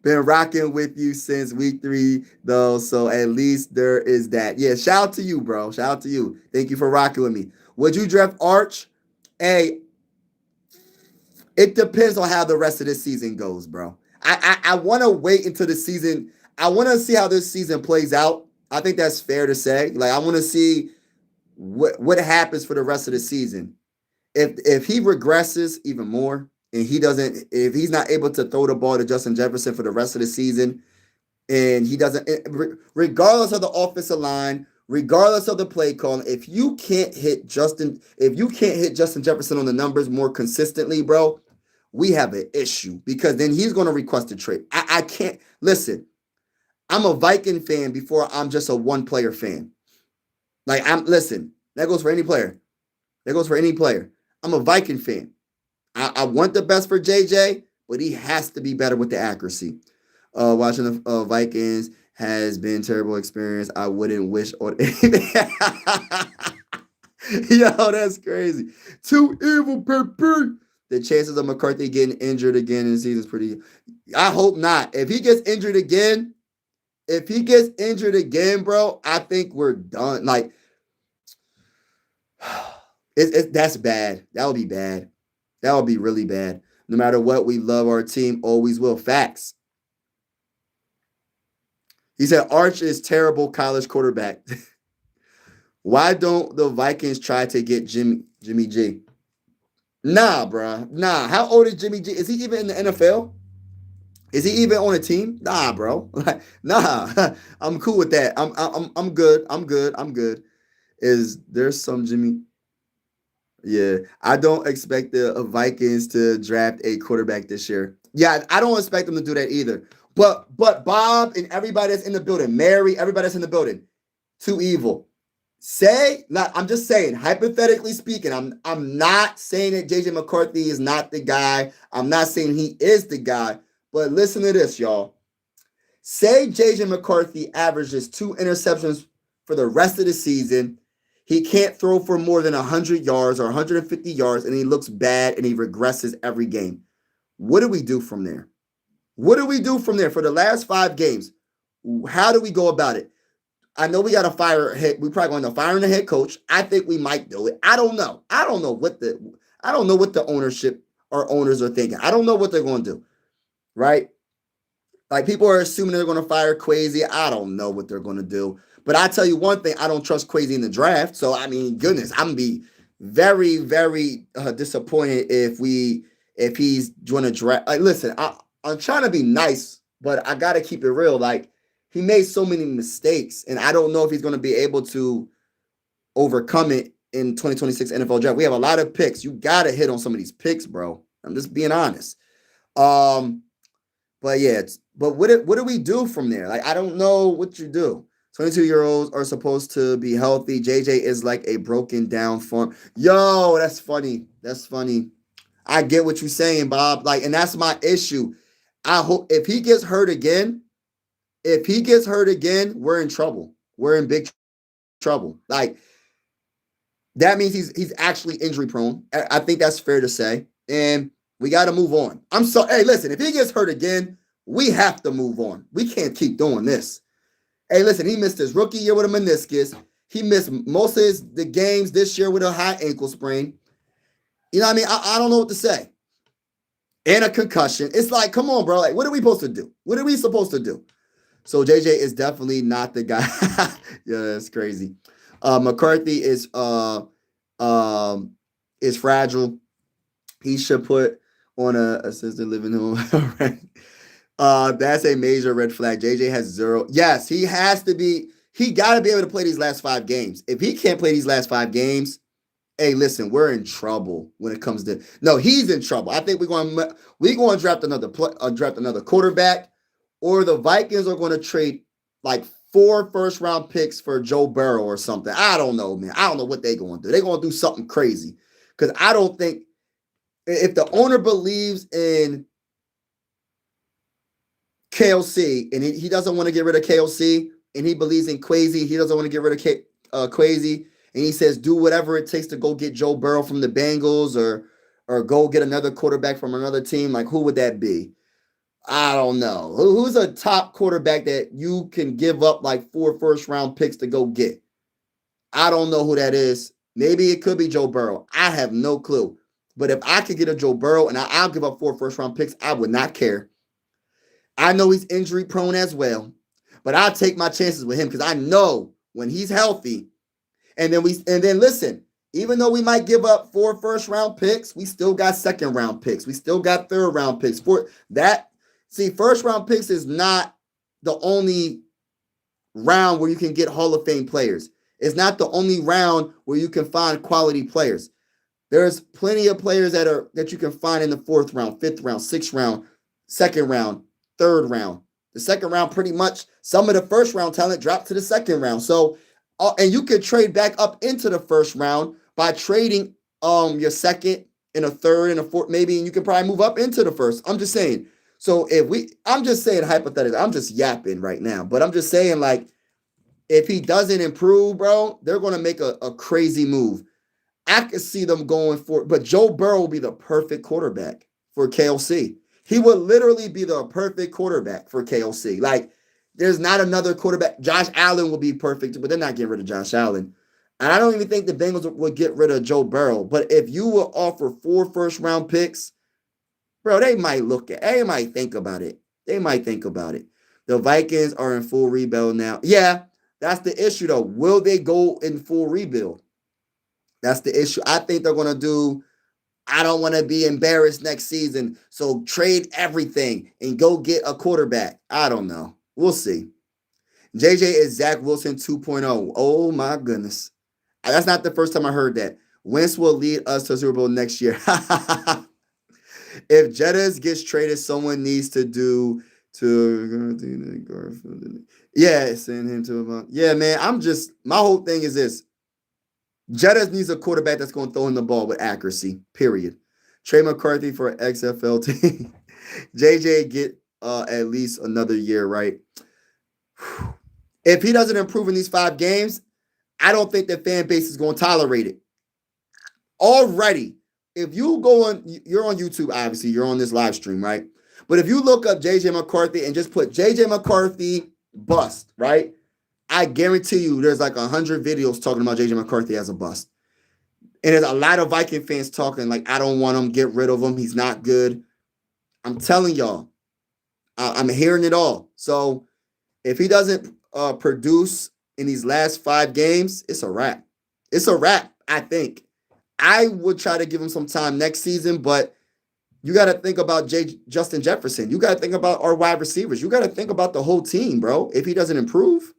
Been rocking with you since week 3, though, so at least there is that. Yeah, shout out to you, bro. Shout out to you. Thank you for rocking with me. Would you draft Arch? Hey, it depends on how the rest of this season goes, bro. I want to wait until the season. I want to see how this season plays out. I think that's fair to say. Like, I want to see what happens for the rest of the season. If he regresses even more, and if he's not able to throw the ball to Justin Jefferson for the rest of the season, and he doesn't, regardless of the offensive line, regardless of the play call, if you can't hit Justin Jefferson on the numbers more consistently, bro, we have an issue, because then he's going to request a trade. I can't listen. I'm a Viking fan before I'm just a one-player fan. Like, that goes for any player. I'm a Viking fan. I want the best for JJ, but he has to be better with the accuracy. Watching the Vikings has been a terrible experience. I wouldn't wish on anything. Yo, that's crazy. Too evil, Pepper. The chances of McCarthy getting injured again in the season is pretty. I hope not. If he gets injured again, bro, I think we're done. Like, that's bad. That would be bad. That would be really bad. No matter what, we love our team. Always will. Facts. He said Arch is terrible college quarterback. Why don't the Vikings try to get Jimmy G? Nah, bro. Nah. How old is Jimmy G? Is he even in the NFL? Is he even on a team? Nah, bro. Like, nah. I'm cool with that. I'm good. I'm good. I'm good. Is there some Jimmy? Yeah, I don't expect the Vikings to draft a quarterback this year. Yeah, I don't expect them to do that either. But Bob and everybody that's in the building, Mary, everybody that's in the building, too evil. Say, not, I'm just saying, hypothetically speaking, I'm not saying that JJ McCarthy is not the guy. I'm not saying he is the guy. But listen to this, y'all. Say JJ McCarthy averages 2 interceptions for the rest of the season. He can't throw for more than 100 yards or 150 yards, and he looks bad and he regresses every game. What do we do from there? What do we do from there for the last 5 games? How do we go about it? I know we got to fire. We probably going to fire the head coach. I think we might do it. I don't know. I don't know what the ownership or owners are thinking. I don't know what they're going to do. Right? Like people are assuming they're going to fire Kwesi. I don't know what they're going to do. But I tell you one thing, I don't trust Kwesi in the draft. So I mean, goodness, I'm gonna be very, very disappointed if he's going to draft. Like, listen, I'm trying to be nice, but I got to keep it real. Like he made so many mistakes, and I don't know if he's going to be able to overcome it in 2026 NFL draft. We have a lot of picks. You got to hit on some of these picks, bro. I'm just being honest. But yeah, but what do we do from there? Like, I don't know what you do. 22-year-olds are supposed to be healthy. JJ is like a broken down form. Yo, that's funny. That's funny. I get what you're saying, Bob. Like, and that's my issue. I hope if he gets hurt again, we're in trouble. We're in big trouble. Like, that means he's actually injury prone. I think that's fair to say. And we got to move on. I'm sorry. Hey, listen, if he gets hurt again, we have to move on. We can't keep doing this. Hey, listen, he missed his rookie year with a meniscus. He missed most of the games this year with a high ankle sprain. You know what I mean? I don't know what to say. And a concussion. It's like, come on, bro. Like, what are we supposed to do? What are we supposed to do? So JJ is definitely not the guy. Yeah, that's crazy. McCarthy is fragile. He should put on a assisted living home. Right? That's a major red flag. JJ has 0. Yes, he has to be. He got to be able to play these last 5 games. If he can't play these last 5 games, hey, listen, we're in trouble when it comes to. No, he's in trouble. I think we're going to draft another quarterback, or the Vikings are going to trade like 4 first-round picks for Joe Burrow or something. I don't know, man. I don't know what they're going to do. They're going to do something crazy because I don't think if the owner believes in KLC and he doesn't want to get rid of KLC and he believes in Kwesi, he doesn't want to get rid of Kwesi, and he says do whatever it takes to go get Joe Burrow from the Bengals or go get another quarterback from another team. Like, who would that be? I don't know. Who's a top quarterback that you can give up like 4 first-round picks to go get? I don't know who that is. Maybe it could be Joe Burrow. I have no clue. But if I could get a Joe Burrow and I'll give up 4 first-round picks, I would not care. I know he's injury prone as well, but I'll take my chances with him because I know when he's healthy. And then listen, even though we might give up 4 first-round picks, we still got second-round picks. We still got third-round picks. First-round picks is not the only round where you can get Hall of Fame players. It's not the only round where you can find quality players. There's plenty of players that you can find in the 4th round, 5th round, 6th round, 2nd round, 3rd round. The 2nd round, pretty much, some of the 1st round talent dropped to the 2nd round. So, and you could trade back up into the 1st round by trading your 2nd and a 3rd and a 4th, maybe, and you can probably move up into the 1st. I'm just saying. So I'm just saying hypothetically, I'm just yapping right now, but I'm just saying, like, if he doesn't improve, bro, they're going to make a crazy move. I could see them going for, but Joe Burrow will be the perfect quarterback for KLC. He would literally be the perfect quarterback for KLC. Like, there's not another quarterback. Josh Allen will be perfect, but they're not getting rid of Josh Allen. And I don't even think the Bengals would get rid of Joe Burrow. But if you will offer 4 first-round picks, bro, they might think about it. They might think about it. The Vikings are in full rebuild now. Yeah, that's the issue though. Will they go in full rebuild? That's the issue. I think they're going to do, I don't want to be embarrassed next season, so trade everything and go get a quarterback. I don't know. We'll see. JJ is Zach Wilson 2.0. Oh my goodness. That's not the first time I heard that. Wentz will lead us to Super Bowl next year. If Jettas gets traded, someone needs to do to yeah, send him to a yeah, man. My whole thing is this. Jettas needs a quarterback that's going to throw in the ball with accuracy. Period. Trey McCarthy for XFL team. JJ get at least another year, right? If he doesn't improve in these 5 games, I don't think the fan base is going to tolerate it. Already, if you go on, you're on YouTube, obviously, you're on this live stream, right? But if you look up JJ McCarthy and just put JJ McCarthy bust, right? I guarantee you there's like 100 videos talking about JJ McCarthy as a bust. And there's a lot of Viking fans talking like, I don't want him, get rid of him, he's not good. I'm telling y'all, I'm hearing it all. So if he doesn't produce in these last 5 games, it's a wrap. It's a wrap, I think. I would try to give him some time next season, but you got to think about Justin Jefferson. You got to think about our wide receivers. You got to think about the whole team, bro. If he doesn't improve,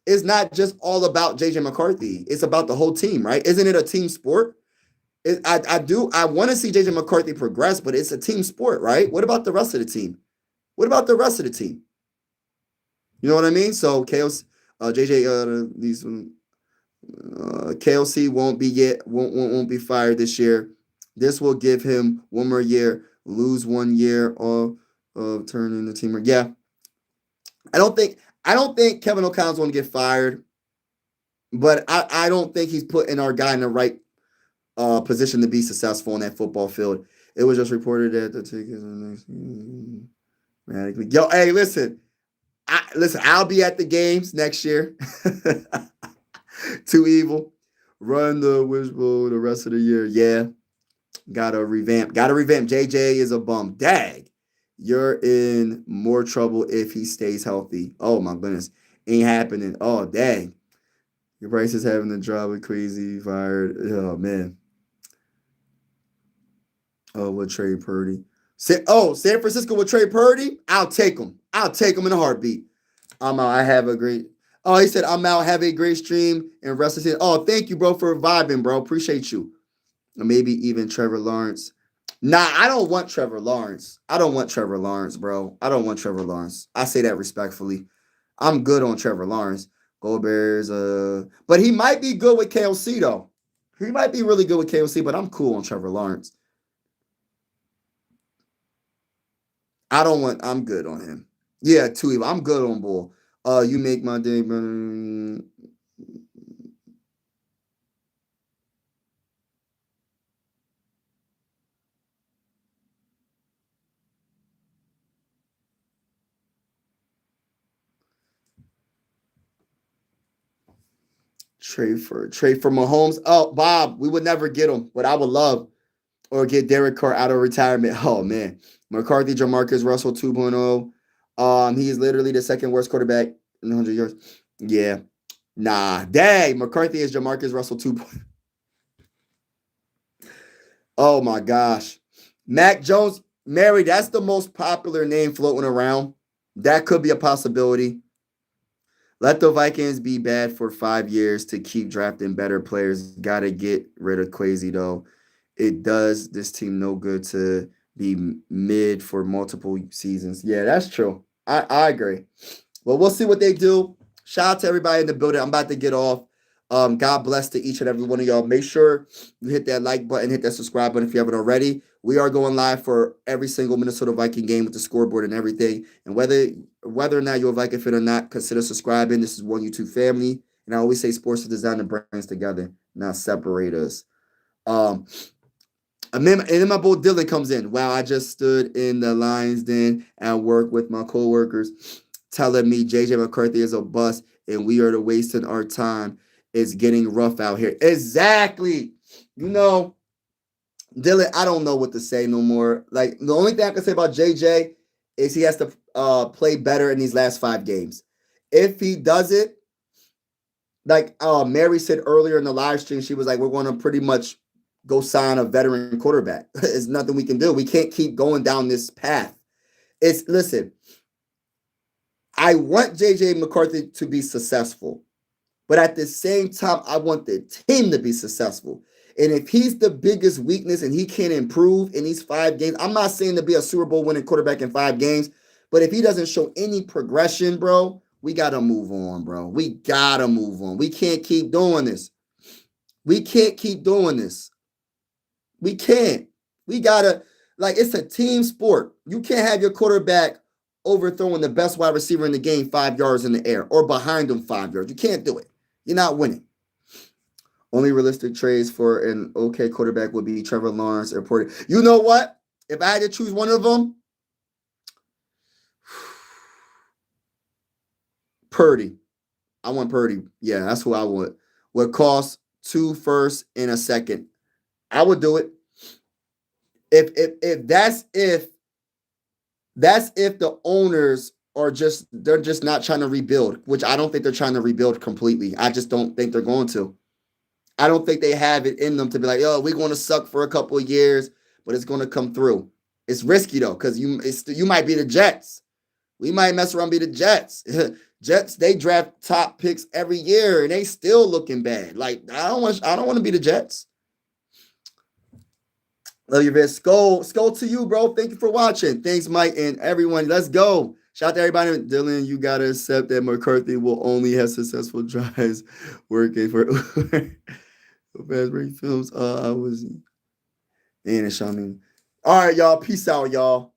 it's not just all about JJ McCarthy. It's about the whole team, right? Isn't it a team sport? I want to see JJ McCarthy progress, but it's a team sport, right? What about the rest of the team? What about the rest of the team? You know what I mean? So KLC, KLC won't be fired this year. This will give him one more year, lose 1 year of turning the team. Yeah, I don't think Kevin O'Connell's going to get fired, but I don't think he's putting our guy in the right position to be successful on that football field. It was just reported that the tickets next. Yo, hey, listen, I'll be at the games next year. Too evil. Run the wishbowl the rest of the year. Yeah. Gotta revamp. JJ is a bum. Dag. You're in more trouble if he stays healthy. Oh my goodness. Ain't happening. Oh, dang. Your price is having the drop with crazy fired. Oh man. Oh, with Trey Purdy. San Francisco with Trey Purdy? I'll take him. In a heartbeat. I'm out. I have a great. Oh, he said, I'm out. Have a great stream and rest of the season. Oh, thank you, bro, for vibing, bro. Appreciate you. Or maybe even Trevor Lawrence. Nah, I don't want Trevor Lawrence. Bro. I don't want Trevor Lawrence. I say that respectfully. I'm good on Trevor Lawrence. Go Bears. But he might be good with KLC, though. He might be really good with KLC, but I'm cool on Trevor Lawrence. I'm good on him. Yeah, too evil. I'm good on Bull. You make my day better. Trade for Mahomes. Oh, Bob, we would never get him, but I would love or get Derek Carr out of retirement. Oh man, McCarthy, Jamarcus Russell 2.0. He is literally the second worst quarterback in 100 years. Yeah, nah, dang, McCarthy is Jamarcus Russell 2.0. Oh my gosh, Mac Jones, Mary. That's the most popular name floating around. That could be a possibility. Let the Vikings be bad for 5 years to keep drafting better players. Got to get rid of Quasi, though. It does this team no good to be mid for multiple seasons. Yeah, that's true. I agree. Well, we'll see what they do. Shout out to everybody in the building. I'm about to get off. God bless to each and every one of y'all. Make sure you hit that like button, hit that subscribe button if you haven't already. We are going live for every single Minnesota Viking game with the scoreboard and everything. And whether or not you're a Viking fan or not, consider subscribing. This is one YouTube family. And I always say sports is designed to bring us together, not separate us. And then my boy Dylan comes in. Wow, I just stood in the Lions Den at work with my coworkers telling me JJ McCarthy is a bust and we are wasting our time. It's getting rough out here. Exactly. You know, Dylan, I don't know what to say no more. Like, the only thing I can say about JJ is he has to play better in these last 5 games. If he does it, like Mary said earlier in the live stream, she was like, we're going to pretty much go sign a veteran quarterback. There's nothing we can do. We can't keep going down this path. Listen, I want JJ McCarthy to be successful, but at the same time, I want the team to be successful. And if he's the biggest weakness and he can't improve in these 5 games, I'm not saying to be a Super Bowl winning quarterback in 5 games, but if he doesn't show any progression, bro, we got to move on, bro. We got to move on. We can't keep doing this. We can't keep doing this. We can't. We got to, like, it's a team sport. You can't have your quarterback overthrowing the best wide receiver in the game 5 yards in the air or behind him 5 yards. You can't do it. You're not winning. Only realistic trades for an okay quarterback would be Trevor Lawrence or Purdy. You know what? If I had to choose one of them, Purdy. I want Purdy. Yeah, that's who I want. Would cost 2 firsts and a second. I would do it. If that's if the owners are they're just not trying to rebuild, which I don't think they're trying to rebuild completely. I just don't think they're going to. I don't think they have it in them to be like, oh, we're going to suck for a couple of years, but it's going to come through. It's risky though, because you might be the Jets. We might mess around and be the Jets. Jets, they draft top picks every year and they still looking bad. Like, I don't want to be the Jets. Love your vid. Skull to you, bro. Thank you for watching. Thanks, Mike, and everyone. Let's go. Shout out to everybody. Dylan, you got to accept that McCarthy will only have successful drives working for fast break films. I was and it's Shaman. All right, y'all. Peace out, y'all.